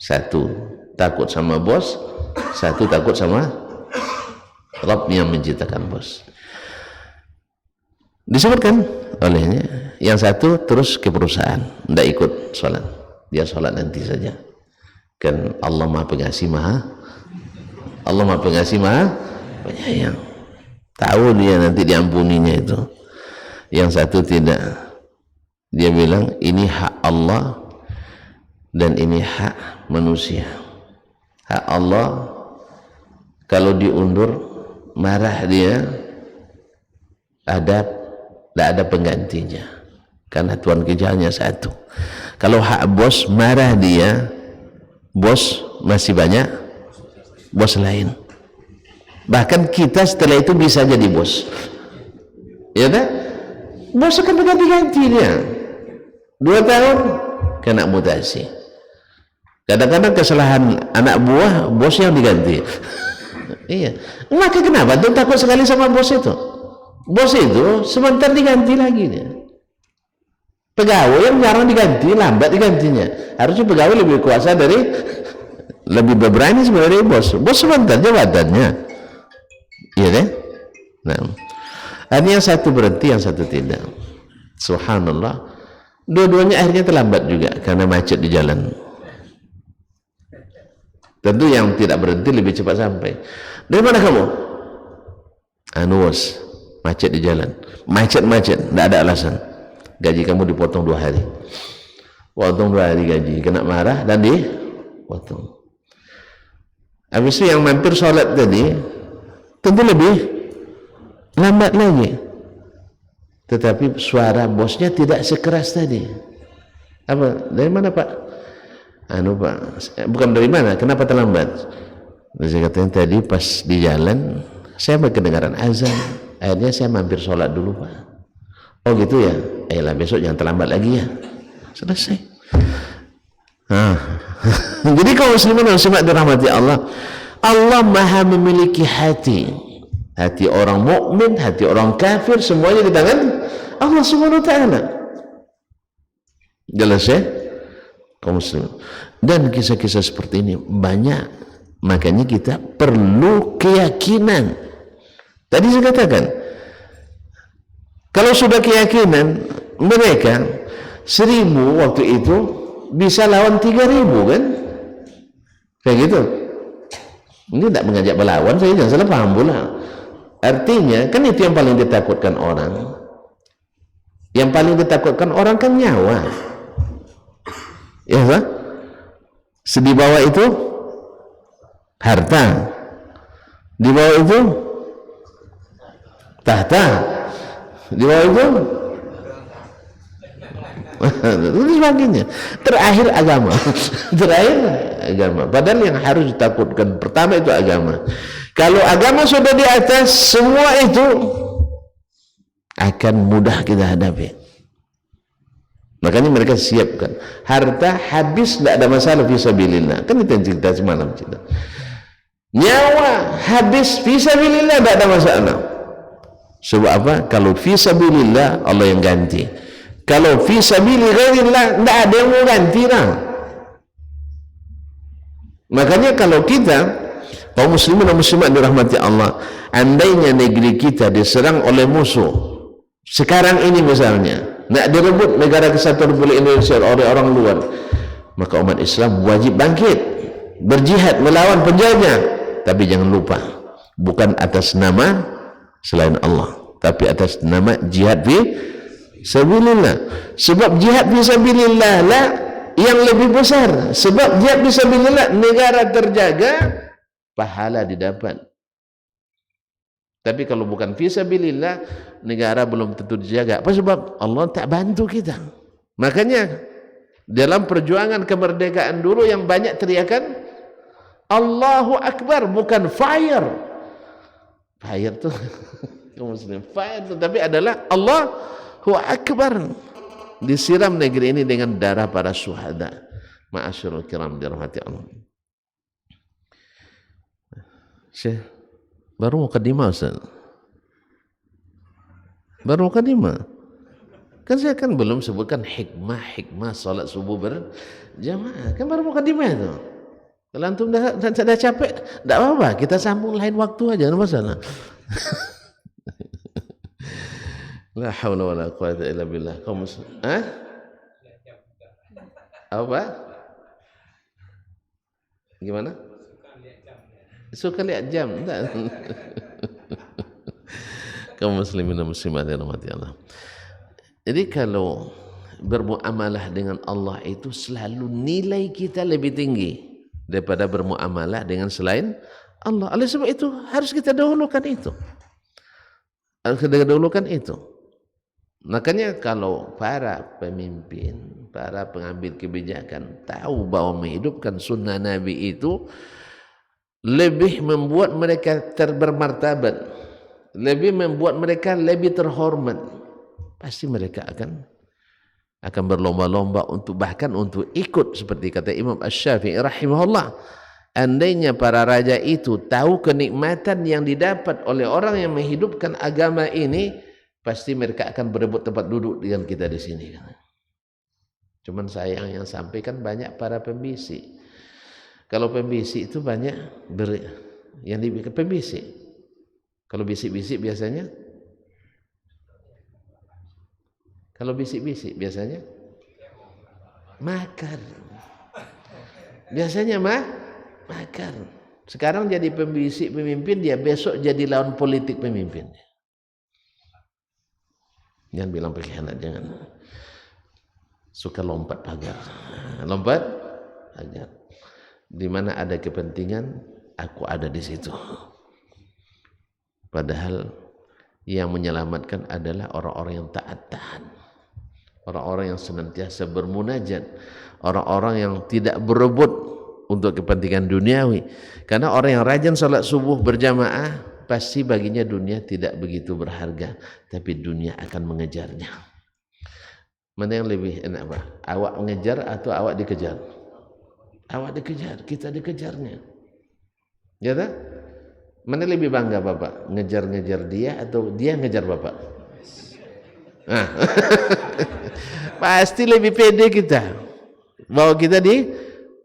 Satu takut sama bos, satu takut sama Rabb yang menciptakan bos. Disebutkan olehnya, yang satu terus ke perusahaan, tidak ikut sholat. Dia sholat nanti saja. Kan Allah Maha Pengasih Allah Maha Pengasih Maha Penyayang. Tahu dia nanti diampuninya itu. Yang satu tidak. Dia bilang ini hak Allah dan ini hak manusia. Hak Allah kalau diundur marah dia, tidak ada penggantinya karena Tuhan kejalnya satu. Kalau hak bos marah dia, bos masih banyak bos lain. Bahkan kita setelah itu bisa jadi bos, ya kan? Bos akan berganti-ganti dia. 2 tahun kena mutasi. Kadang-kadang kesalahan anak buah bos yang diganti. Iya. Maka kenapa tuh takut sekali sama bos itu? Bos itu sebentar diganti lagi dia. Pegawai yang jarang diganti, lambat digantinya. Harusnya pegawai lebih kuasa lebih berani sebenarnya bos. Bos sebentar jabatannya. Iya kan? Nah, yang satu berhenti, yang satu tidak. Subhanallah. Dua-duanya akhirnya terlambat juga karena macet di jalan. Tentu yang tidak berhenti lebih cepat sampai. Dari mana kamu? Bos, macet di jalan. Macet, tidak ada alasan. Gaji kamu dipotong 2 hari. Potong 2 hari gaji, kena marah dan dipotong. Habis itu yang mampir sholat tadi tentu lebih lambat lagi. Tetapi suara bosnya tidak sekeras tadi. Apa? Dari mana Pak? Pak, bukan dari mana? Kenapa terlambat? Saya katakan tadi pas di jalan saya berkedengaran azan. Akhirnya saya mampir sholat dulu Pak. Oh gitu ya? Ayolah besok jangan terlambat lagi ya. Selesai. Jadi kaum muslimin dan muslimat dirahmati Allah, Allah Maha memiliki hati. Hati orang mukmin, hati orang kafir, semuanya di tangan Allah Subhanahu wa taala. Jelas ya? Kaum muslimin. Dan kisah-kisah seperti ini banyak. Makanya kita perlu keyakinan. Tadi saya katakan, kalau sudah keyakinan, mereka 1000 waktu itu bisa lawan 3000 kan? Kayak gitu. Ini tidak mengajak berlawan, saya jangan salah paham pula. Artinya kan itu yang paling ditakutkan orang. Yang paling ditakutkan orang kan nyawa. Ya kan? Di bawah itu harta. Di bawah itu tahta. Di bawah itu itu sebagainya. Terakhir agama. Terakhir agama. Padahal yang harus ditakutkan pertama itu agama. Kalau agama sudah di atas, semua itu akan mudah kita hadapi. Makanya mereka siapkan. Harta habis tidak ada masalah fisabilillah. Kan itu yang cerita semalam cerita. Nyawa habis fisabilillah tidak ada masalah. Sebab apa? Kalau fisabilillah Allah yang ganti. Kalau fisabilillah tidak ada yang mau ganti lah. Makanya kalau kita kaum muslimin dan muslimat dirahmati Allah, andainya negeri kita diserang oleh musuh sekarang ini misalnya, nak direbut negara kesatuan Republik Indonesia oleh orang luar, maka umat Islam wajib bangkit berjihad melawan penjajah. Tapi jangan lupa, bukan atas nama selain Allah, tapi atas nama jihad fi sabilillah. Sebab jihad fi sabilillah lah yang lebih besar. Sebab jihad fi sabilillah negara terjaga, pahala didapat. Tapi kalau bukan fi sabilillah, negara belum tentu dijaga. Apa sebab? Allah tak bantu kita. Makanya dalam perjuangan kemerdekaan dulu yang banyak teriakan Allahu Akbar, bukan fire. Fire tuh muslim. Fire itu tapi adalah Allahu Akbar. Disiram negeri ini dengan darah para syuhada. Ma'asyiral kiram dirahmati Allah. Syekh, baru mukadimah Ustaz. Baru mukadimah. Kan saya kan belum sebutkan hikmah salat subuh berjamaah. Kan baru mukadimah itu. Kalau antum dah capek, tidak apa-apa, kita sambung lain waktu aja, enggak masalah. La haula wala quwwata illa billah. Kaum apa? Gimana? Suka lihat jam. Enggak. Kaum muslimin dan muslimat yang dirahmati Allah. Jadi kalau bermuamalah dengan Allah itu selalu nilai kita lebih tinggi daripada bermuamalah dengan selain Allah. Oleh sebab itu harus kita dahulukan itu. Harus kita dahulukan itu. Makanya kalau para pemimpin, para pengambil kebijakan tahu bahwa menghidupkan sunnah Nabi itu lebih membuat mereka bermartabat, lebih membuat mereka lebih terhormat, pasti mereka akan berlomba-lomba untuk bahkan untuk ikut, seperti kata Imam Asy-Syafi'i rahimahullah, andainya para raja itu tahu kenikmatan yang didapat oleh orang yang menghidupkan agama ini, pasti mereka akan berebut tempat duduk dengan kita di sini. Cuman sayang yang sampaikan banyak para pembisik. Kalau pembisik itu banyak yang dibikin pembisik. Kalau bisik-bisik biasanya, kalau bisik-bisik biasanya makar. Biasanya makar. Sekarang jadi pembisik pemimpin, dia besok jadi lawan politik pemimpin. Jangan bilang pengkhianat, jangan. Suka lompat pagar. Lompat pagar. Di mana ada kepentingan, aku ada di situ. Padahal yang menyelamatkan adalah orang-orang yang taat, orang-orang yang senantiasa bermunajat, orang-orang yang tidak berebut untuk kepentingan duniawi. Karena orang yang rajin salat subuh berjamaah, pasti baginya dunia tidak begitu berharga, tapi dunia akan mengejarnya. Mana yang lebih enak, Pak? Awak mengejar atau awak dikejar? Awak dikejar, kita dikejarnya. Ya tak? Mana lebih bangga Bapak? Ngejar-ngejar dia atau dia ngejar Bapak? Nah. Pasti lebih pede kita bahwa kita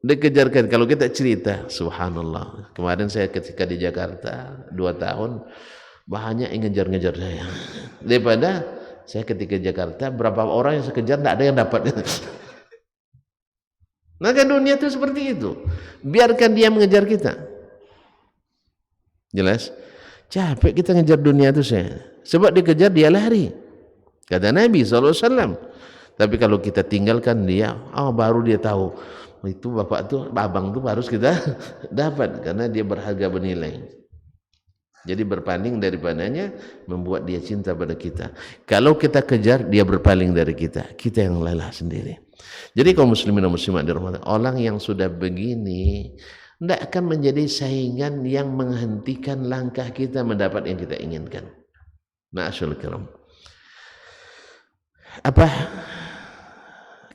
dikejarkan. Kalau kita cerita, subhanallah, kemarin saya ketika di Jakarta 2 tahun, banyak yang ngejar-ngejar saya. Daripada saya ketika Jakarta, berapa orang yang saya kejar, tidak ada yang dapat. Maka dunia itu seperti itu. Biarkan dia mengejar kita. Jelas? Capek kita ngejar dunia itu saya. Sebab dikejar dia lari. Kata Nabi SAW. Tapi kalau kita tinggalkan dia, baru dia tahu. Itu bapak tuh, abang tuh harus kita dapat. Karena dia berharga bernilai. Jadi berpaling daripadanya membuat dia cinta pada kita. Kalau kita kejar, dia berpaling dari kita. Kita yang lelah sendiri. Jadi kaum muslimin dan muslimat dirahmati, orang yang sudah begini tidak akan menjadi saingan yang menghentikan langkah kita mendapat yang kita inginkan. Ma'asyarul kiram. Apa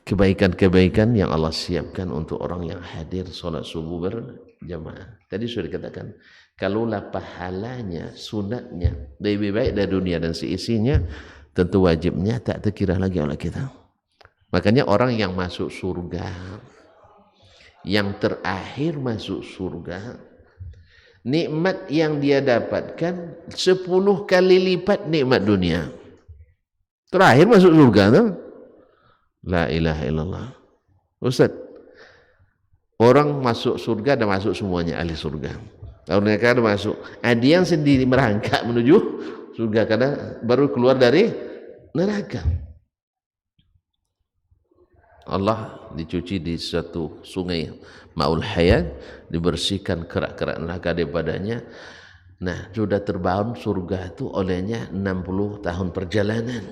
kebaikan-kebaikan yang Allah siapkan untuk orang yang hadir sholat subuh berjamaah? Tadi sudah dikatakan, kalaulah pahalanya, sunatnya lebih baik dari dunia dan seisinya, tentu wajibnya tak terkira lagi oleh kita. Makanya orang yang masuk surga, yang terakhir masuk surga, nikmat yang dia dapatkan 10 kali lipat nikmat dunia. Terakhir masuk surga tuh. La ilaha illallah. Ustaz, orang masuk surga dan masuk semuanya ahli surga. Kalau mereka ada masuk, ada yang sendiri merangkak menuju surga karena baru keluar dari neraka. Allah dicuci di suatu sungai Ma'ul Hayat, dibersihkan kerak-kerak neraka daripadanya. Nah, sudah terbangun surga itu olehnya 60 tahun perjalanan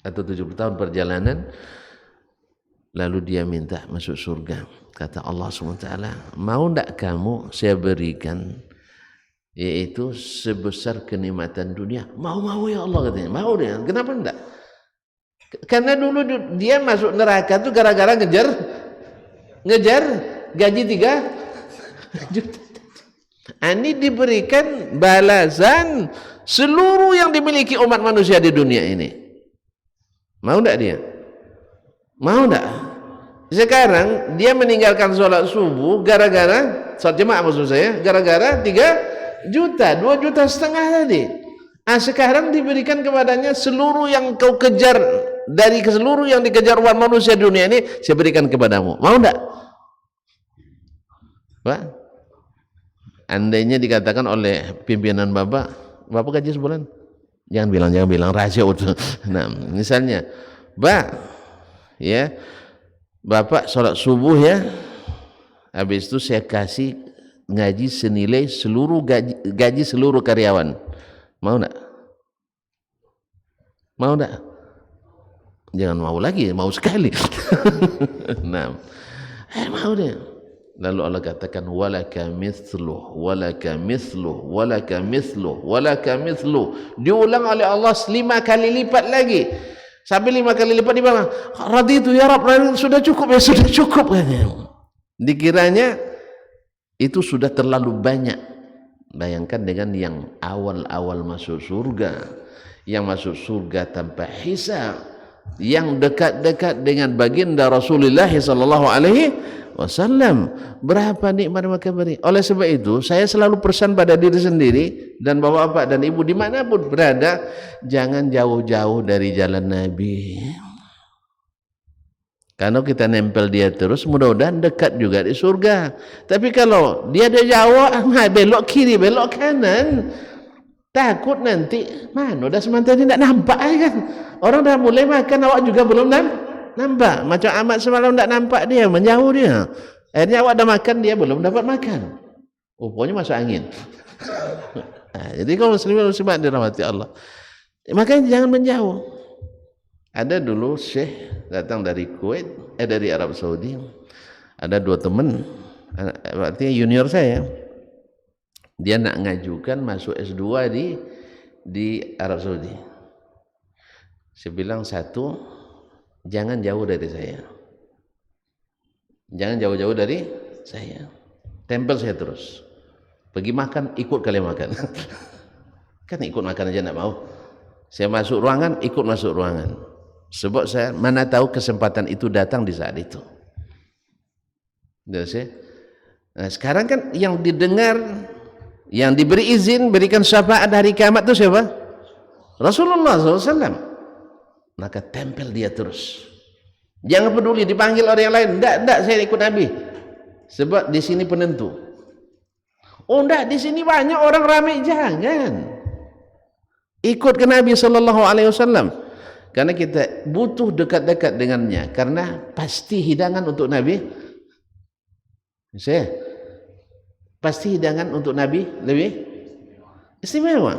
atau 70 tahun perjalanan, lalu dia minta masuk surga. Kata Allah SWT, mau tak kamu saya berikan yaitu sebesar kenikmatan dunia? Mau ya Allah, katanya. Mau dia. Kenapa enggak? Karena dulu dia masuk neraka itu gara-gara ngejar gaji 3 juta. Ini diberikan balasan seluruh yang dimiliki umat manusia di dunia ini. Mau enggak dia? Mau enggak? Sekarang dia meninggalkan sholat subuh gara-gara sholat jemaah, maksud saya, gara-gara 3 juta, 2,5 juta tadi. Sekarang diberikan kepadanya seluruh yang kau kejar, dari seluruh yang dikejar umat manusia dunia ini saya berikan kepadamu. Mau enggak? Pak, andainya dikatakan oleh pimpinan bapak gaji sebulan? Jangan bilang rahasia. Nah, misalnya, Pak, ya, Bapak sholat subuh ya, habis itu saya kasih ngaji senilai seluruh gaji seluruh karyawan. Mau enggak? Mau enggak? Jangan mau lagi, mau sekali. Nah, mau dia. Lalu Allah katakan, walaka mithluh, walaka mithluh, walaka mithluh, walaka mithluh. Diulang oleh Allah 5 kali lipat lagi. Sampai 5 kali lipat di bawah. Raditu ya Rabb, sudah cukup ya, sudah cukup katanya. Dikiranya itu sudah terlalu banyak. Bayangkan dengan yang awal-awal masuk surga, yang masuk surga tanpa hisab, yang dekat-dekat dengan baginda Rasulullah sallallahu alaihi wasallam, berapa nikmat mereka beri. Oleh sebab itu saya selalu pesan pada diri sendiri dan bapak-bapak dan ibu dimanapun berada, jangan jauh-jauh dari jalan Nabi. Karena kita nempel dia terus, mudah-mudahan dekat juga di surga. Tapi kalau dia ada jauh, belok kiri, belok kanan, takut nanti mana udah sementara ini tidak nampak kan. Orang dah mulai makan, awak juga belum nampak. Macam amat semalam tak nampak dia, menjauh dia. Akhirnya awak dah makan, dia belum dapat makan. Rupanya masuk angin. Jadi kalau muslimat dirahmati Allah, makanya jangan menjauh. Ada dulu syekh datang dari Kuwait, dari Arab Saudi. Ada 2 teman, artinya junior saya. Dia nak ngajukan masuk S2 di Arab Saudi. Saya bilang, satu, jangan jauh dari saya. Jangan jauh-jauh dari saya. Tempel saya terus. Pergi makan, ikut kalian makan. Kan ikut makan aja nak mau. Saya masuk ruangan, ikut masuk ruangan. Sebab saya mana tahu kesempatan itu datang di saat itu. Nah, sekarang kan yang didengar, yang diberi izin, berikan syafaat hari kiamat itu siapa? Rasulullah SAW. Maka tempel dia terus. Jangan peduli dipanggil orang yang lain. Tidak, saya ikut Nabi. Sebab di sini penentu. Oh enggak, di sini banyak orang ramai, jangan. Ikut ke Nabi sallallahu alaihi wasallam. Karena kita butuh dekat-dekat dengannya, karena pasti hidangan untuk Nabi. Saya pasti hidangan untuk Nabi lebih istimewa.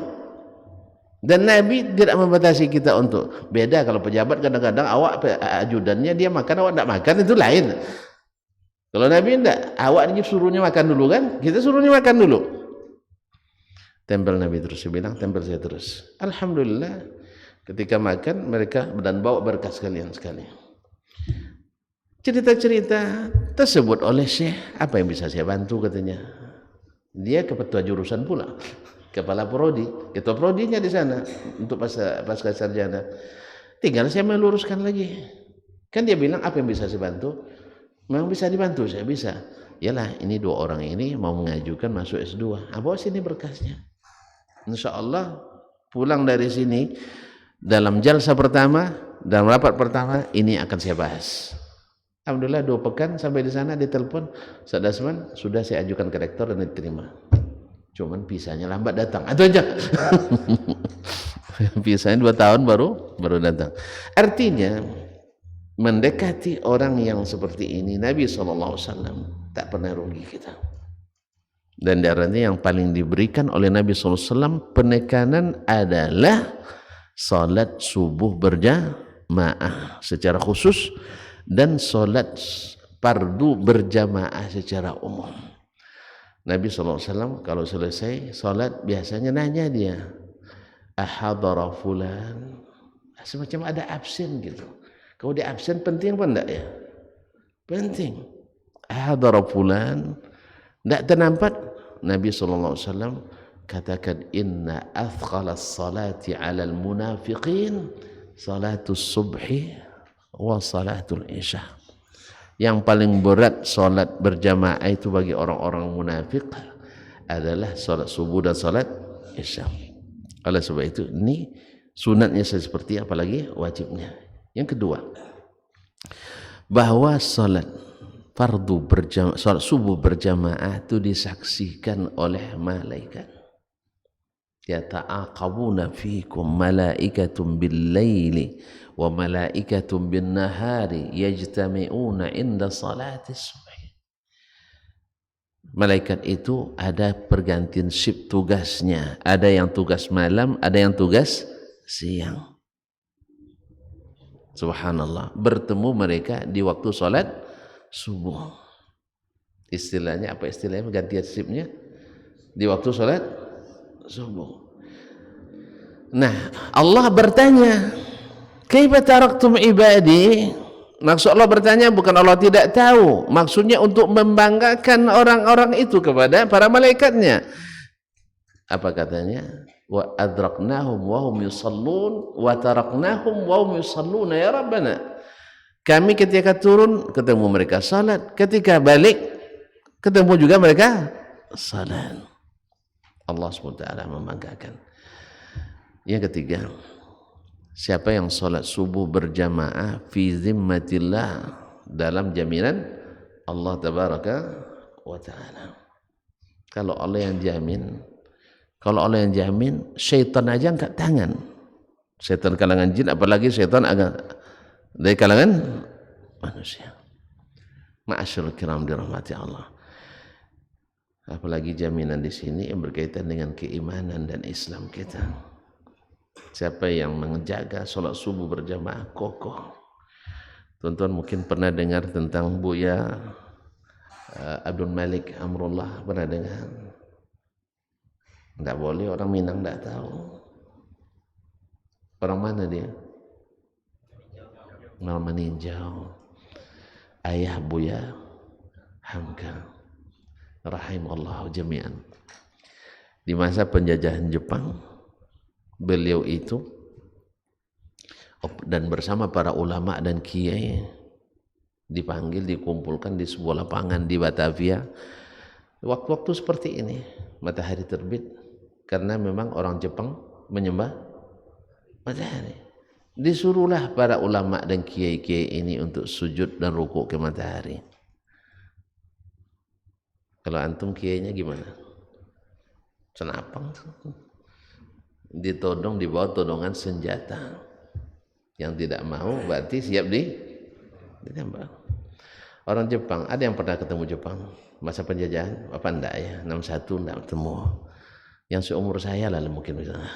Dan Nabi tidak membatasi kita untuk beda. Kalau pejabat kadang-kadang awak ajudannya dia makan, awak tidak makan, itu lain. Kalau Nabi tidak, awak suruhnya makan dulu kan, kita suruhnya makan dulu. Tempel Nabi terus, dia bilang tempel saya terus. Alhamdulillah ketika makan mereka dan bawa berkah sekalian sekali. Cerita-cerita tersebut oleh Syekh, apa yang bisa saya bantu katanya. Dia ketua jurusan pula, kepala prodi, ketua prodinya di sana untuk pasca sarjana. Tinggal saya meluruskan lagi. Kan dia bilang apa yang bisa saya bantu? Memang bisa dibantu, saya bisa. Yalah, ini 2 orang ini mau mengajukan masuk S2. Bawa sini berkasnya. Insya Allah pulang dari sini dalam jalsa pertama, dalam rapat pertama ini akan saya bahas. Alhamdulillah 2 pekan sampai di sana ditelepon, Ustaz Dasman sudah saya ajukan ke rektor dan diterima. Cuman visanya lambat datang. Itu aja. Visanya 2 tahun baru datang. Artinya mendekati orang yang seperti ini, Nabi SAW tak pernah rugi kita. Dan darahnya yang paling diberikan oleh Nabi SAW penekanan adalah salat subuh berjamaah secara khusus dan salat fardu berjamaah secara umum. Nabi SAW kalau selesai salat biasanya nanya dia, ahadara fulan, semacam ada absen gitu. Kalau dia absen penting apa enggak ya? Penting. Ahadara fulan, enggak ternampak. Nabi SAW katakan inna athqalas salati alal munafiqin salatus subhi wa salatul isya. Yang paling berat salat berjamaah itu bagi orang-orang munafik adalah salat subuh dan salat isya. Oleh sebab itu ini sunatnya seperti apalagi wajibnya. Yang kedua, bahwa salat fardu berjamaah, salat subuh berjamaah itu disaksikan oleh malaikat. Yata'aqabuna fikum malaikatun bil-laili wa malaikatun bin-nahari yajtami'una inda salati subhi. Malaikat itu ada pergantian shift tugasnya. Ada yang tugas malam, ada yang tugas siang. Subhanallah, bertemu mereka di waktu salat subuh. Istilahnya apa istilahnya pergantian shiftnya? Di waktu salat subuh. Nah, Allah bertanya, "Kaifa taraktum ibadi?" Maksud Allah bertanya bukan Allah tidak tahu, maksudnya untuk membanggakan orang-orang itu kepada para malaikatnya. Apa katanya? Wa adraknahum wa hum yusallun wa taraknahum wa hum yusalluna ya Rabbana. Kami ketika turun ketemu mereka salat, ketika balik ketemu juga mereka salat. Allah SWT membanggakan. Yang ketiga, siapa yang sholat subuh berjamaah fi zimmatillah, dalam jaminan Allah tabaraka wa ta'ala. Kalau Allah yang jamin, syaitan aja angkat tangan. Syaitan kalangan jin, apalagi syaitan dari kalangan manusia. Ma'asyarul kiram dirahmati Allah. Apalagi jaminan di sini yang berkaitan dengan keimanan dan Islam kita. Siapa yang menjaga sholat subuh berjamaah kokoh. Tuan-tuan mungkin pernah dengar tentang Buya Abdul Malik Amrullah, pernah dengar? Tidak boleh orang Minang tidak tahu. Orang mana dia? Orang Meninjau. Ayah Buya Hamka rahimahullah jami'an. Di masa penjajahan Jepang, beliau itu dan bersama para ulama dan kiai dipanggil, dikumpulkan di sebuah lapangan di Batavia. Waktu-waktu seperti ini, matahari terbit, karena memang orang Jepang menyembah matahari. Disuruhlah para ulama dan kiai-kiai ini untuk sujud dan rukuk ke matahari. Kalau antum kiainya gimana? senapang, ditodong di bawah todongan senjata. Yang tidak mau berarti siap ditembak. Orang Jepang, ada yang pernah ketemu Jepang masa penjajahan? Apa enggak ya? 61 enggak ketemu. Yang seumur saya lah mungkin misalnya.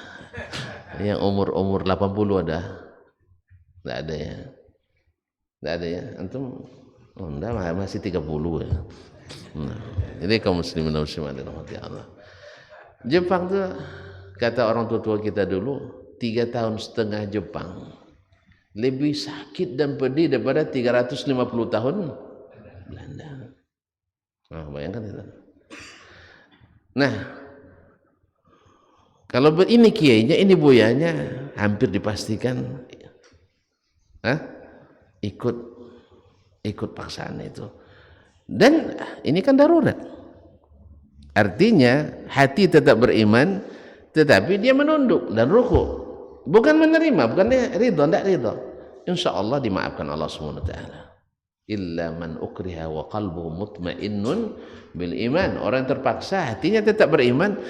Yang umur 80 ada? Enggak ada ya? Enggak ada ya? Antum enggak, masih 30 ya. Nah, jadi kaum muslimin dan muslimat dirahmati Allah. Jepang tuh kata orang tua kita dulu 3,5 tahun Jepang lebih sakit dan pedih daripada 350 tahun Belanda. Nah, bayangkan itu. Nah, kalau ini kiainya, ini buyanya, hampir dipastikan ikut paksaan itu. Dan ini kan darurat. Artinya hati tetap beriman, tetapi dia menunduk dan ruku. Bukan menerima, bukan ridho, tidak ridho. Insya Allah dimaafkan Allah SWT. Illa man ukriha wa qalbuhu mutmainnun bil iman. Orang yang terpaksa hatinya tetap beriman,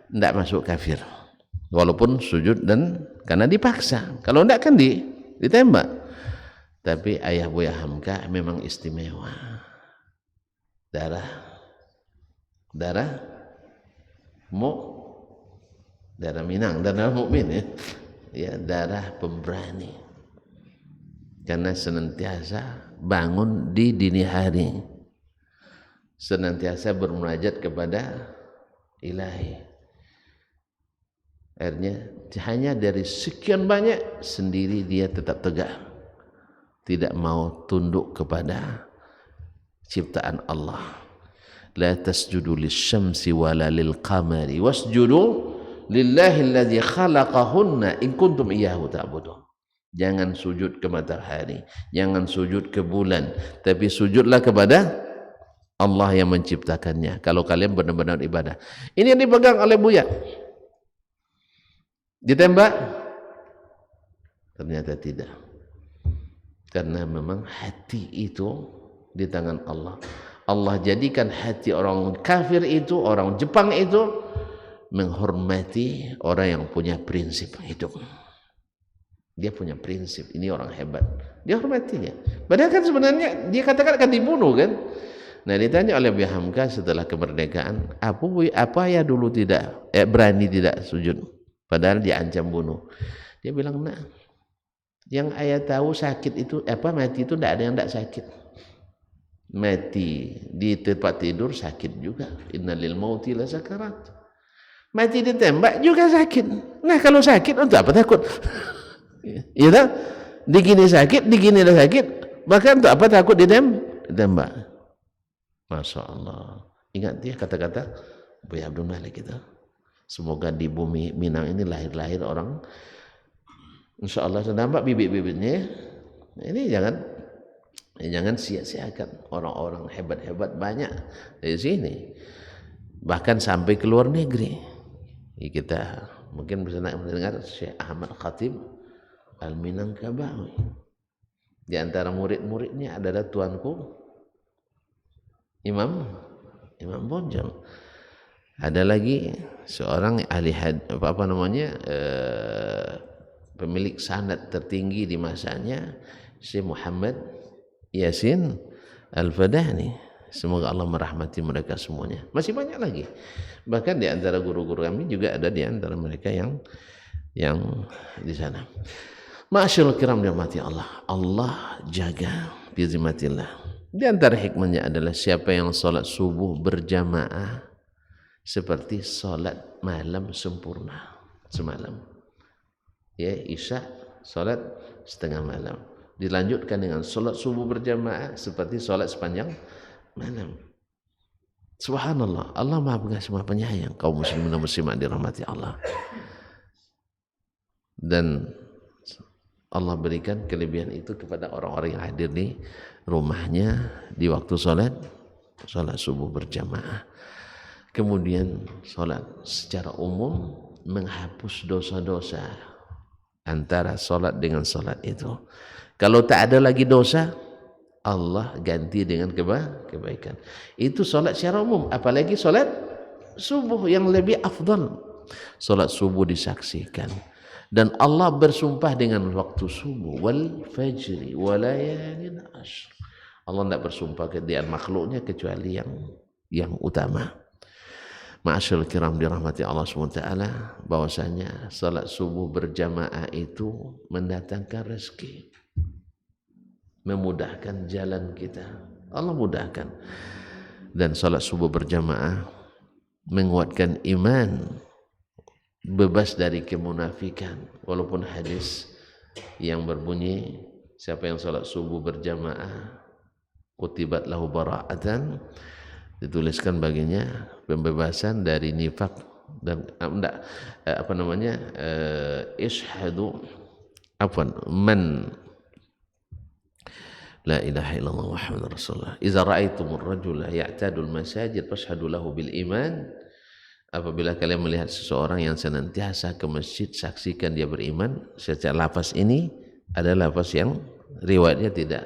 tidak masuk kafir. Walaupun sujud dan karena dipaksa. Kalau tidak kan ditembak. Tapi ayah Buya Hamka memang istimewa. Darah Minang, darah mukmin ya. Ya, darah pemberani. Karena senantiasa bangun di dini hari, senantiasa bermunajat kepada Ilahi. Akhirnya hanya dari sekian banyak sendiri dia tetap tegak, tidak mau tunduk kepada ciptaan Allah. La tasjudu lisyamsi wala lilqamari wasjudu lillahi alladzi khalaqahunna in kuntum iyyahu ta'budun. Jangan sujud ke matahari, jangan sujud ke bulan, tapi sujudlah kepada Allah yang menciptakannya. Kalau kalian benar-benar ibadah. Ini yang dipegang oleh Buya. Ditembak? Ternyata tidak. Karena memang hati itu di tangan Allah. Allah jadikan hati orang kafir itu, orang Jepang itu menghormati orang yang punya prinsip hidup. Dia punya prinsip, ini orang hebat. Dia hormatinya. Padahal kan sebenarnya dia katakan akan dibunuh kan. Nah, ditanya oleh Buya Hamka setelah kemerdekaan, apa ya dulu tidak berani tidak sujud, padahal dia ancam bunuh. Dia bilang, nah, yang ayah tahu sakit itu mati itu tidak ada yang tidak sakit. Mati di tempat tidur sakit juga. Innalil mauti la sakarat. Mati ditembak juga sakit. Nah, kalau sakit untuk apa takut? Ya tak? Digini sakit, digini dah sakit. Bahkan untuk apa takut ditembak? Masya Allah. Ingat dia kata-kata Buya Abdul Malik itu. Semoga di bumi Minang ini lahir-lahir orang. Insya Allah nampak bibit-bibitnya. Ini jangan sia-siakan. Orang-orang hebat-hebat banyak dari sini. Bahkan sampai ke luar negeri. Kita mungkin bisa mendengar Syekh Ahmad Khatib Al-Minangkabawi. Di antara murid-muridnya adalah tuanku Imam Bonjol. Ada lagi seorang ahli pemilik sanad tertinggi di masanya, Syekh Muhammad Yasin Al-Fadani. Semoga Allah merahmati mereka semuanya. Masih banyak lagi. Bahkan di antara guru-guru kami juga ada di antara mereka yang di sana. Ma'asyiral kiram dirahmati Allah. Allah jaga bizimatillah. Di antara hikmahnya adalah siapa yang sholat subuh berjamaah seperti sholat malam sempurna semalam. Ya, isya sholat setengah malam. Dilanjutkan dengan sholat subuh berjamaah seperti sholat sepanjang malam. Subhanallah, Allah Maha Pengasih Maha Penyayang. Kaum muslimin dan muslimat dirahmati Allah. Dan Allah berikan kelebihan itu kepada orang-orang yang hadir di rumahnya di waktu sholat subuh berjamaah. Kemudian sholat secara umum menghapus dosa-dosa antara sholat dengan sholat itu. Kalau tak ada lagi dosa, Allah ganti dengan kebaikan. Itu sholat secara umum, apalagi sholat subuh yang lebih afdal. Salat subuh disaksikan dan Allah bersumpah dengan waktu subuh, wal fajri walayalin ashr. Allah tidak bersumpah ke dia makhluknya kecuali yang utama. Ma'asyarul kiram dirahmati Allah SWT, bahwasanya salat subuh berjamaah itu mendatangkan rezeki, memudahkan jalan kita. Allah mudahkan. Dan salat subuh berjamaah menguatkan iman, bebas dari kemunafikan. Walaupun hadis yang berbunyi siapa yang salat subuh berjamaah kutibat lahu bara'atan, dituliskan baginya pembebasan dari nifak dan ishhadu man la ilaha illallah Muhammadur Rasulullah idza ra'aitumur rajula ya'tadul masajid fashhadu lahu bil iman. Apabila kalian melihat seseorang yang senantiasa ke masjid, saksikan dia beriman. Secara lafaz ini adalah lafaz yang riwayatnya tidak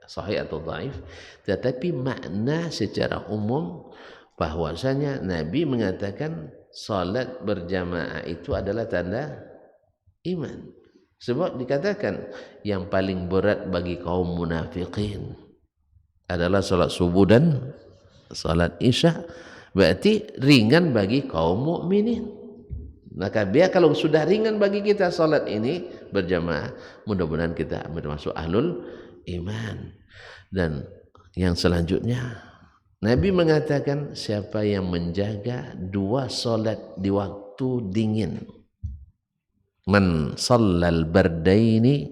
sahih atau dhaif, tetapi makna secara umum bahwasanya Nabi mengatakan salat berjamaah itu adalah tanda iman. Sebab dikatakan yang paling berat bagi kaum munafikin adalah salat subuh dan salat isya, berarti ringan bagi kaum mukminin. Maka biar kalau sudah ringan bagi kita salat ini berjamaah, mudah-mudahan kita termasuk ahlul iman. Dan yang selanjutnya Nabi mengatakan siapa yang menjaga dua salat di waktu dingin, man shallal bardaini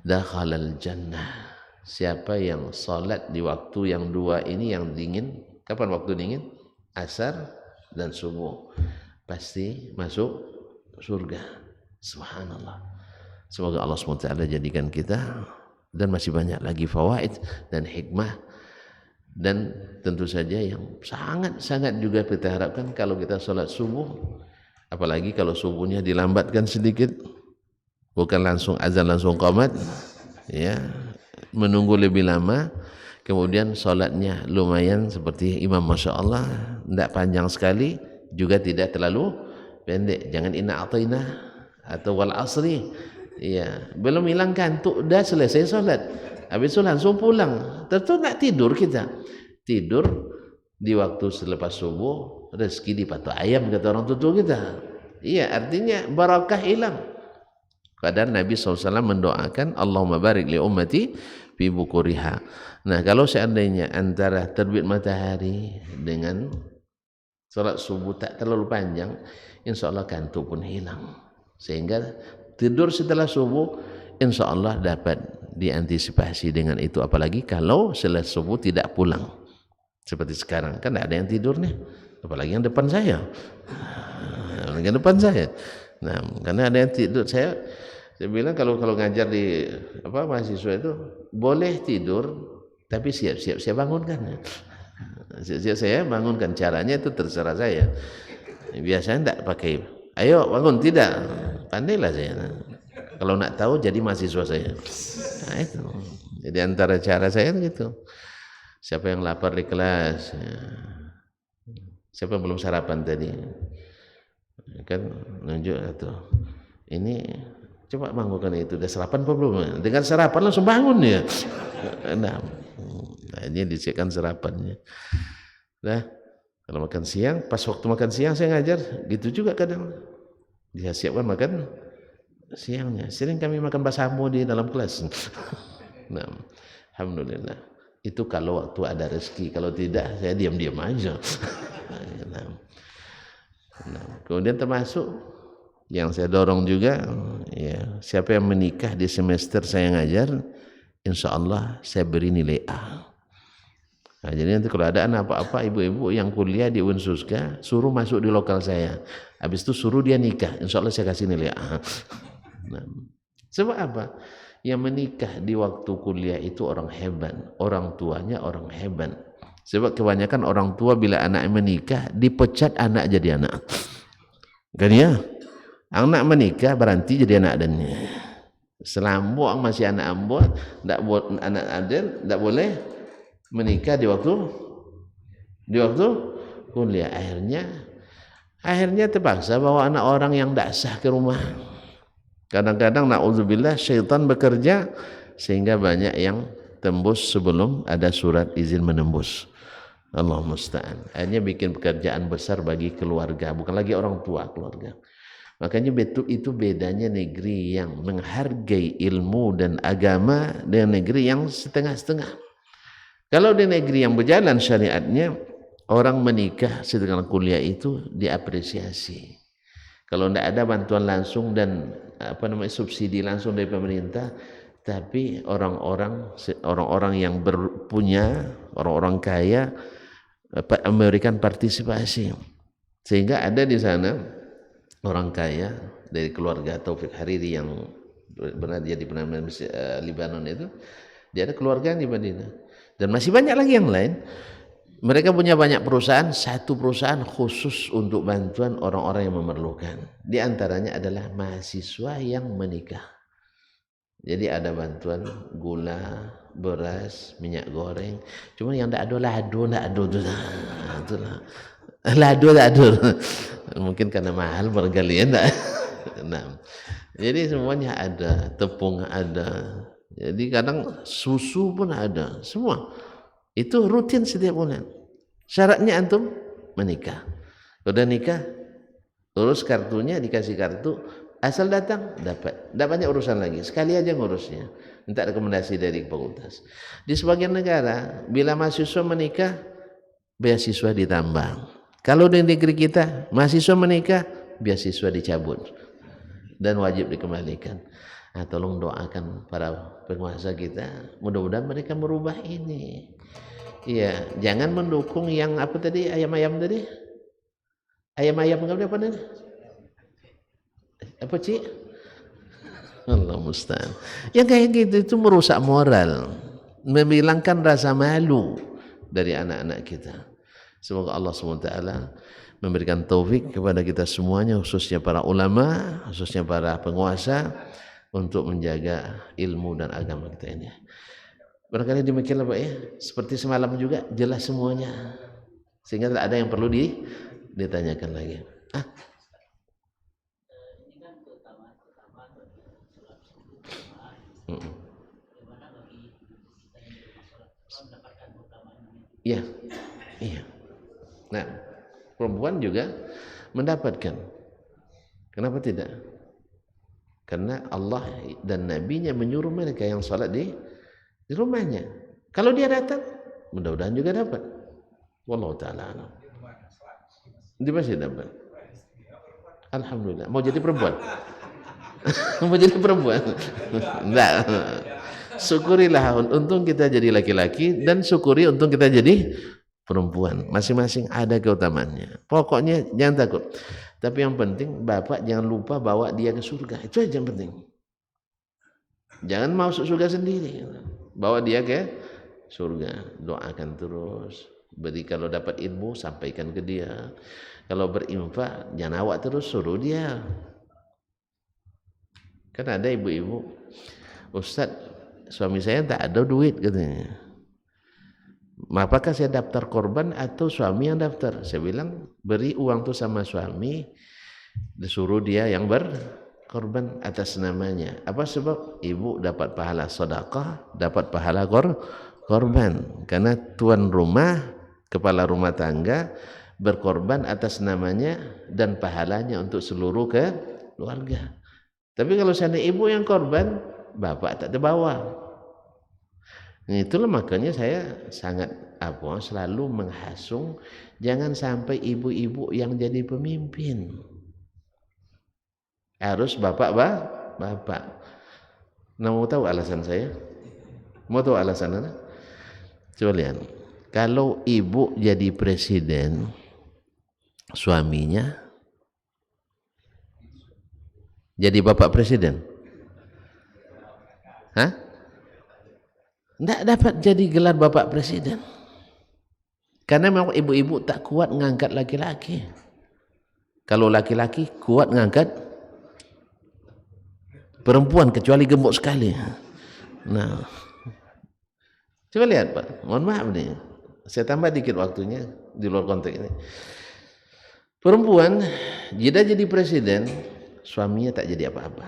dakhalal jannah. Siapa yang salat di waktu yang dua ini yang dingin, kapan waktu dingin? Asar dan subuh, pasti masuk surga. Subhanallah. Semoga Allah SWT jadikan kita, dan masih banyak lagi fawaid dan hikmah, dan tentu saja yang sangat-sangat juga kita harapkan kalau kita sholat subuh, apalagi kalau subuhnya dilambatkan sedikit, bukan langsung azan langsung qomat, ya, menunggu lebih lama, kemudian sholatnya lumayan seperti imam, masya Allah, tidak panjang sekali juga tidak terlalu pendek, jangan inna a'taina atau wal asri. Iya, belum hilang kantuk, udah selesai sholat, habis itu langsung pulang. Tentu nggak tidur kita. Tidur di waktu selepas subuh, rezeki dipatok ayam kata orang tua kita. Iya, artinya barakah hilang. Kadang Nabi SAW mendoakan Allahumma barik li ummati fi bukuriha. Nah, kalau seandainya antara terbit matahari dengan sholat subuh tak terlalu panjang, insya Allah kantuk pun hilang. Sehingga tidur setelah subuh insya Allah dapat diantisipasi dengan itu. Apalagi kalau setelah subuh tidak pulang seperti sekarang, kan ada yang tidur nih, apalagi yang depan saya, yang depan saya. Nah, karena ada yang tidur, saya bilang kalau ngajar di mahasiswa itu boleh tidur tapi siap-siap saya bangunkan. Siap-siap saya bangunkan, caranya itu terserah saya. Biasanya tidak pakai ayo bangun, tidak, pandailah saya. Kalau nak tahu jadi mahasiswa saya. Nah, itu. Jadi antara cara saya gitu. Siapa yang lapar di kelas? Siapa yang belum sarapan tadi? Kan nunjuk itu. Ini coba bangunkan itu. Udah sarapan apa belum? Dengan sarapan langsung bangun ya. Nah, ini disiapkan sarapannya. Nah, kalau makan siang, pas waktu makan siang saya ngajar, gitu juga kadang. Dia siapkan makan siangnya. Sering kami makan basamu di dalam kelas. Nah, alhamdulillah. Itu kalau waktu ada rezeki. Kalau tidak, saya diam-diam aja. Nah, kemudian termasuk yang saya dorong juga, ya, siapa yang menikah di semester saya ngajar, insya Allah saya beri nilai A. Nah, jadi nanti kalau ada anak apa-apa, ibu-ibu yang kuliah di Unsuska, suruh masuk di lokal saya. Habis itu suruh dia nikah, insya Allah saya kasih nilai A. Nah, sebab apa? Yang menikah di waktu kuliah itu orang hebat, orang tuanya orang hebat. Sebab kebanyakan orang tua bila anak menikah, dipecat anak jadi anak. Kan ya? Anak menikah berhenti jadi anak adennya. Selama masih anak ambo, anak aden tidak boleh menikah di waktu kuliah. Akhirnya terpaksa bawa anak orang yang tidak sah ke rumah. Kadang-kadang na'udzubillah syaitan bekerja sehingga banyak yang tembus sebelum ada surat izin menembus. Allah musta'an. Akhirnya bikin pekerjaan besar bagi keluarga, bukan lagi orang tua, keluarga. Makanya betul itu bedanya negeri yang menghargai ilmu dan agama dengan negeri yang setengah-setengah. Kalau di negeri yang berjalan syariatnya, orang menikah sedang kuliah itu diapresiasi. Kalau tidak ada bantuan langsung dan subsidi langsung dari pemerintah, tapi orang-orang yang berpunya, orang-orang kaya memberikan partisipasi, sehingga ada di sana orang kaya dari keluarga Taufik Hariri yang pernah dia di Lebanon itu, dia ada keluarga di Madinah, dan masih banyak lagi yang lain. Mereka punya banyak perusahaan, satu perusahaan khusus untuk bantuan orang-orang yang memerlukan. Di antaranya adalah mahasiswa yang menikah. Jadi ada bantuan gula, beras, minyak goreng. Cuma yang tak ada lado tu. Lado tak ada. Mungkin karena mahal barangkali ya. Nah, jadi semuanya ada, tepung ada. Jadi kadang susu pun ada, semua. Itu rutin setiap bulan. Syaratnya antum menikah. Sudah nikah, urus kartunya, dikasih kartu, asal datang dapat. Tidak banyak urusan lagi, sekali aja ngurusnya. Minta rekomendasi dari fakultas. Di sebagian negara, bila mahasiswa menikah, beasiswa ditambah. Kalau di negeri kita, mahasiswa menikah, beasiswa dicabut dan wajib dikembalikan. Nah, tolong doakan para penguasa kita, mudah-mudahan mereka merubah ini. Iya, jangan mendukung yang apa tadi, ayam-ayam tadi, ayam-ayam apa tadi? Apa Cik? Allah musta'an. Yang kayak gitu itu merusak moral, menghilangkan rasa malu dari anak-anak kita. Semoga Allah SWT memberikan taufik kepada kita semuanya, khususnya para ulama, khususnya para penguasa, untuk menjaga ilmu dan agama kita ini. Barangkali demikianlah Pak ya. Seperti semalam juga jelas semuanya, sehingga tidak ada yang perlu ditanyakan lagi. Iya, iya. Nah, perempuan juga mendapatkan. Kenapa tidak? Karena Allah dan Nabi-Nya menyuruh mereka yang salat di rumahnya. Kalau dia datang, mudah-mudahan juga dapat. Wallahu ta'ala alam. Dia masih dapat. Alhamdulillah. Mau jadi perempuan? Mau jadi perempuan? Enggak. Syukurilah, untung kita jadi laki-laki, dan syukuri untung kita jadi perempuan. Masing-masing ada keutamaannya. Pokoknya jangan takut. Tapi yang penting bapak jangan lupa bawa dia ke surga. Itu aja yang penting. Jangan masuk surga sendiri. Bawa dia ke surga. Doakan terus. Beri, kalau dapat ilmu sampaikan ke dia. Kalau berinfak jangan awak terus, suruh dia. Kan ada ibu-ibu, Ustaz, suami saya tak ada duit katanya. Apakah saya daftar korban atau suami yang daftar? Saya bilang beri uang tuh sama suami, disuruh dia yang berkorban atas namanya. Apa sebab? Ibu dapat pahala sedekah, dapat pahala korban. Karena tuan rumah, kepala rumah tangga berkorban atas namanya dan pahalanya untuk seluruh keluarga. Tapi kalau seandainya ibu yang korban, bapak tak terbawa. Nah, itulah makanya saya sangat selalu menghasung jangan sampai ibu-ibu yang jadi pemimpin. Harus bapak. Nah, mau tahu alasan saya? Mau tahu alasannya? Coba lihat. Kalau ibu jadi presiden, suaminya jadi bapak presiden, tidak dapat jadi gelar bapak presiden, karena memang ibu-ibu tak kuat ngangkat laki-laki. Kalau laki-laki kuat ngangkat perempuan, kecuali gemuk sekali. Nah, coba lihat Pak, mohon maaf nih, saya tambah dikit waktunya. di luar konteks ini. Perempuan jika jadi presiden, suaminya tak jadi apa-apa.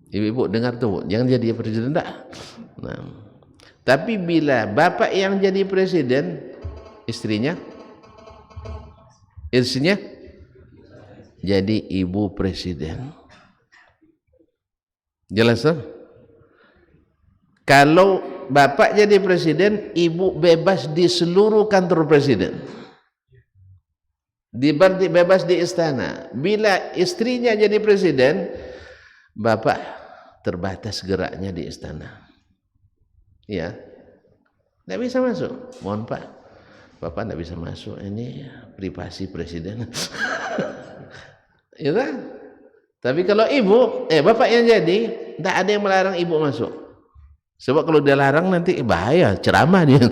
Ibu-ibu dengar tuh, jangan jadi presiden dah. Nah, tapi bila bapak yang jadi presiden, istrinya jadi ibu presiden. Jelas tuh? Kalau bapak jadi presiden, ibu bebas di seluruh kantor presiden. Bebas di istana. Bila istrinya jadi presiden, bapak terbatas geraknya di istana. Ya, tidak bisa masuk. Mohon Pak, bapak tidak bisa masuk. Ini privasi presiden. Ya kan? Tapi kalau bapak yang jadi, tidak ada yang melarang ibu masuk. Sebab kalau dia larang nanti bahaya, ceramah dia.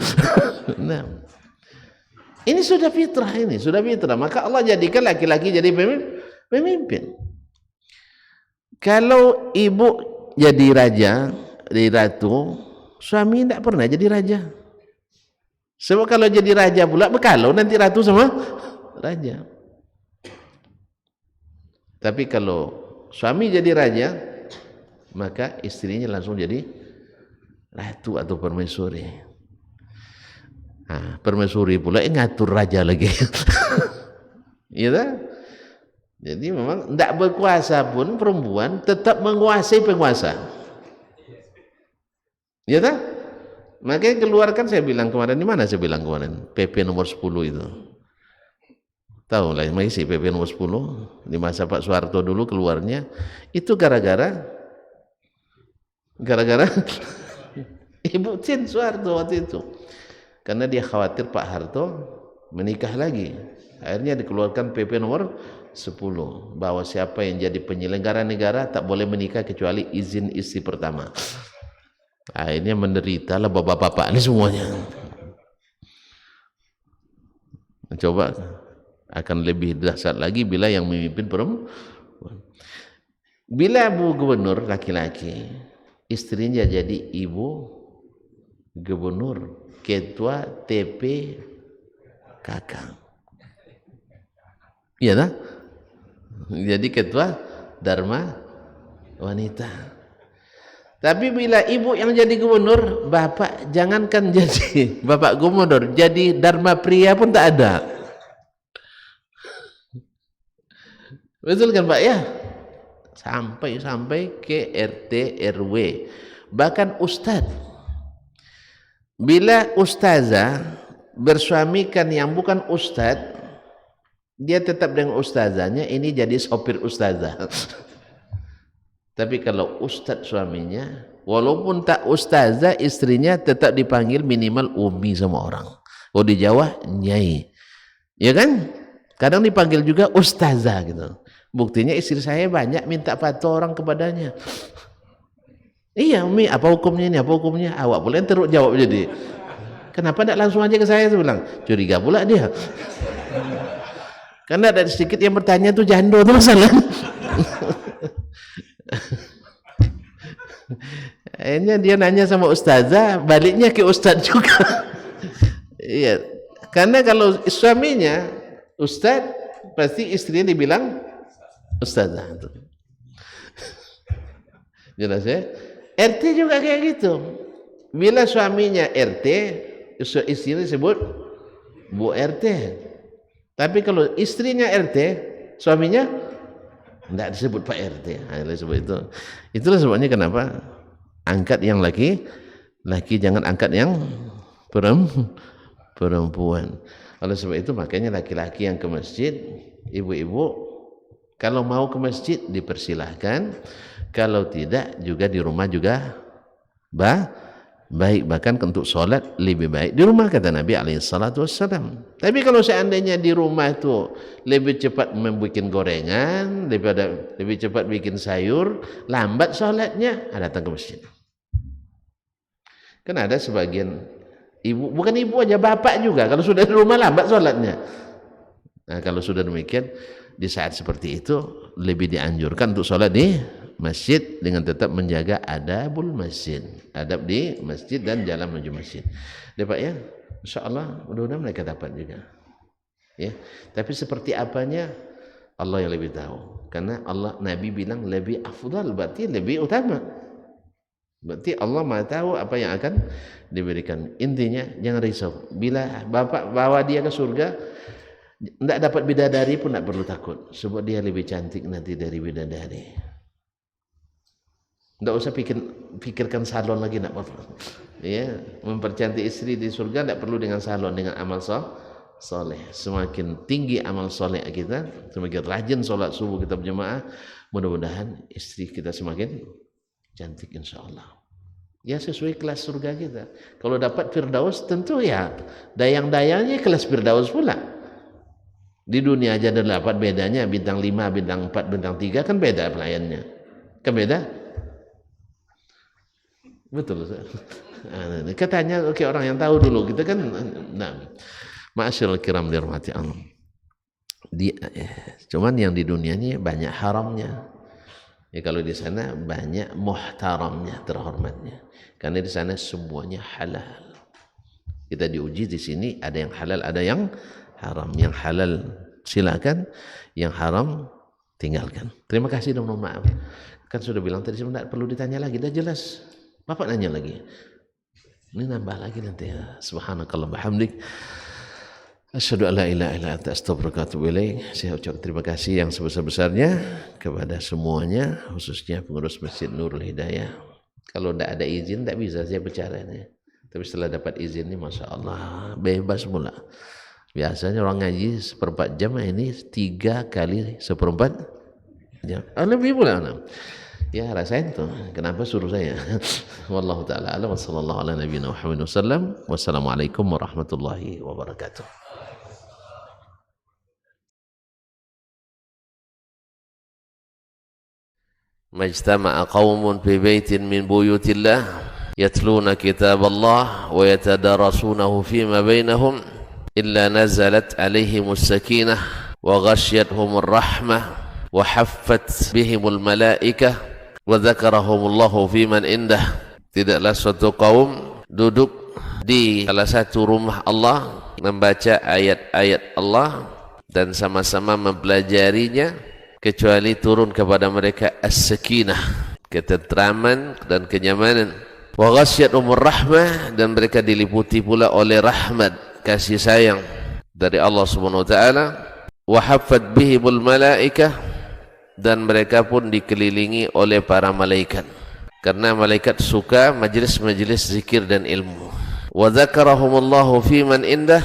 Nah. Ini sudah fitrah ini, sudah fitrah. Maka Allah jadikan laki-laki jadi pemimpin. Kalau ibu jadi raja, jadi ratu, suami tidak pernah jadi raja. Sebab kalau jadi raja pula berkalau nanti ratu sama raja. Tapi kalau suami jadi raja, maka istrinya langsung jadi ratu atau permaisuri. Nah, permaisuri pula ngatur raja lagi. Ya, jadi memang tidak berkuasa pun perempuan tetap menguasai penguasa. Ya tak? Makanya keluarkan saya bilang kemarin, di mana saya bilang kemarin? PP nomor 10 itu. Tahu lah, masih PP nomor 10 di masa Pak Soeharto dulu keluarnya itu gara-gara Ibu Tin Soeharto waktu itu. Karena dia khawatir Pak Harto menikah lagi. Akhirnya dikeluarkan PP nomor 10 bahwa siapa yang jadi penyelenggara negara tak boleh menikah kecuali izin istri pertama. Akhirnya menderita lah bapak-bapak ini semuanya. Coba akan lebih dahsyat lagi bila yang memimpin perempuan. Bila Bu Gubernur laki-laki, istrinya jadi ibu gubernur, ketua TP Kakang. Iya tak? Jadi ketua Dharma Wanita. Tapi bila ibu yang jadi gubernur, bapak jangankan jadi bapak gubernur, jadi Dharma Pria pun tak ada. Betul kan Pak ya? Sampai ke RT RW, bahkan ustadz. Bila ustazah bersuamikan yang bukan ustadz, dia tetap dengan ustazahnya, ini jadi sopir ustazah. Tapi kalau ustadz suaminya, walaupun tak ustazah, istrinya tetap dipanggil minimal umi sama orang. Oh di Jawa nyai, ya kan? Kadang dipanggil juga ustazah gitu. Buktinya istri saya banyak minta fatwa orang kepadanya. Iya umi, apa hukumnya ini, apa hukumnya? Awak boleh terus jawab jadi. Kenapa tidak langsung aja ke saya? Saya bilang, curiga pula dia. Karena ada sedikit yang bertanya tuh jando tuh masalah. Akhirnya dia nanya sama ustazah, baliknya ke ustaz juga. Iya, karena kalau suaminya ustaz, pasti istrinya dibilang ustazah. Jelas ya? RT juga kayak gitu. Bila suaminya RT, istrinya disebut Bu RT. Tapi kalau istrinya RT, suaminya tidak disebut Pak RT. Nah, sebut itu. Itulah sebabnya kenapa angkat yang laki, jangan angkat yang perempuan. Oleh sebab itu makanya laki-laki yang ke masjid, ibu-ibu kalau mau ke masjid dipersilahkan, kalau tidak juga di rumah juga baik, bahkan untuk sholat lebih baik di rumah kata Nabi SAW. Tapi kalau seandainya di rumah itu lebih cepat membuat gorengan, lebih cepat bikin sayur, lambat sholatnya, datang ke masjid. Kan ada sebagian ibu, bukan ibu aja, bapak juga kalau sudah di rumah lambat sholatnya. Nah kalau sudah demikian, di saat seperti itu lebih dianjurkan untuk sholat di masjid dengan tetap menjaga adabul masjid, adab di masjid dan jalan menuju masjid. Ya Pak ya, insyaallah mudah-mudahan mereka dapat juga. Ya, tapi seperti apanya Allah yang lebih tahu. Karena Allah, Nabi bilang lebih afdal, berarti lebih utama. Berarti Allah Maha tahu apa yang akan diberikan. Intinya jangan risau. Bila Bapak bawa dia ke surga, tidak dapat bidadari pun tidak perlu takut, sebab dia lebih cantik nanti dari bidadari. Tidak usah pikirkan salon lagi, tidak perlu. Ya, mempercantik istri di surga tidak perlu dengan salon, dengan amal soleh. Semakin tinggi amal soleh kita, semakin rajin sholat subuh kita berjamaah, mudah-mudahan istri kita semakin cantik insya Allah. Ya sesuai kelas surga kita. Kalau dapat Firdaus tentu ya dayang-dayangnya kelas Firdaus pula. Di dunia aja ada dapat bedanya, bintang 5, bintang 4, bintang 3 kan beda pelayannya. Kan beda? Betul. Katanya oke, orang yang tahu dulu kita kan. Nah, ma'asyiral kiram dirahmati Allah. Cuman yang di dunia ini banyak haramnya. Ya kalau di sana banyak muhtaramnya, terhormatnya. Karena di sana semuanya halal. Kita diuji di sini, ada yang halal, ada yang haram. Yang halal silakan, yang haram tinggalkan. Terima kasih dan mohon maaf. Kan sudah bilang tadi sebenarnya perlu ditanya lagi, dah jelas. Bapak nanya lagi. Ini nambah lagi nanti ya. Subhanakallah bihamdik. Asyhadu an la ilaha illa anta astaghfiruka wa atubu ilaik. Saya ucap terima kasih yang sebesar-besarnya kepada semuanya, khususnya pengurus Masjid Nurul Hidayah. Kalau tidak ada izin tidak bisa saya bicara ini. Tapi setelah dapat izin ini Masya Allah bebas mula. Biasanya orang ngaji 1/4 jam, ini 3 kali 1/4 jam. Lebih pula. Ya rasain tuh. Kenapa suruh saya? Wallahu taala a'lam. Wassallallahu ala nabiyina Muhammad wasallam. Wassalamualaikum warahmatullahi wabarakatuh. Majtama'a qaumun fi baitin min buyutillah yatluna kitab Allah wa yatadarasunahu fima bainahum illa nazalat alaihimus sakinah wa ghasyiyatuhumur rahmah wa haffat bihimul malaikah wa dzakarahumullahu fiman indah. Tidaklah suatu kaum duduk di salah satu rumah Allah membaca ayat-ayat Allah dan sama-sama mempelajarinya, kecuali turun kepada mereka as-sakinah, ketentraman dan kenyamanan. Wa ghasyiyatuhumur rahmah, dan mereka diliputi pula oleh rahmat, kasih sayang dari Allah Subhanahu wa taala. Wa haffat bihimul malaikah, dan mereka pun dikelilingi oleh para malaikat, karena malaikat suka majlis-majlis zikir dan ilmu. Wa dzakarahumullahu fiman indah,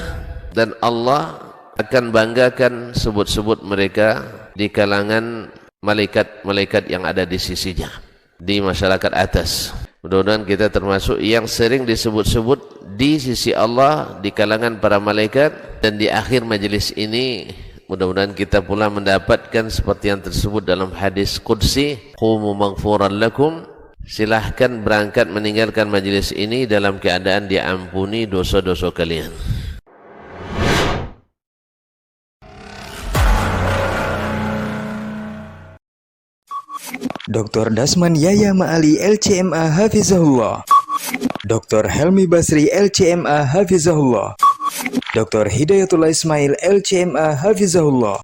dan Allah akan banggakan sebut-sebut mereka di kalangan malaikat-malaikat yang ada di sisinya, di masyarakat atas. Mudah-mudahan kita termasuk yang sering disebut-sebut di sisi Allah, di kalangan para malaikat. Dan di akhir majelis ini mudah-mudahan kita pula mendapatkan seperti yang tersebut dalam hadis qudsi, qumu maghfuran lakum, silahkan berangkat meninggalkan majelis ini dalam keadaan diampuni dosa-dosa kalian. Dr. Dasman Yaya Ma'ali LCMA Hafizahullah, Dr. Helmi Basri LCMA Hafizahullah, Dr. Hidayatul Ismail LCMA Hafizahullah.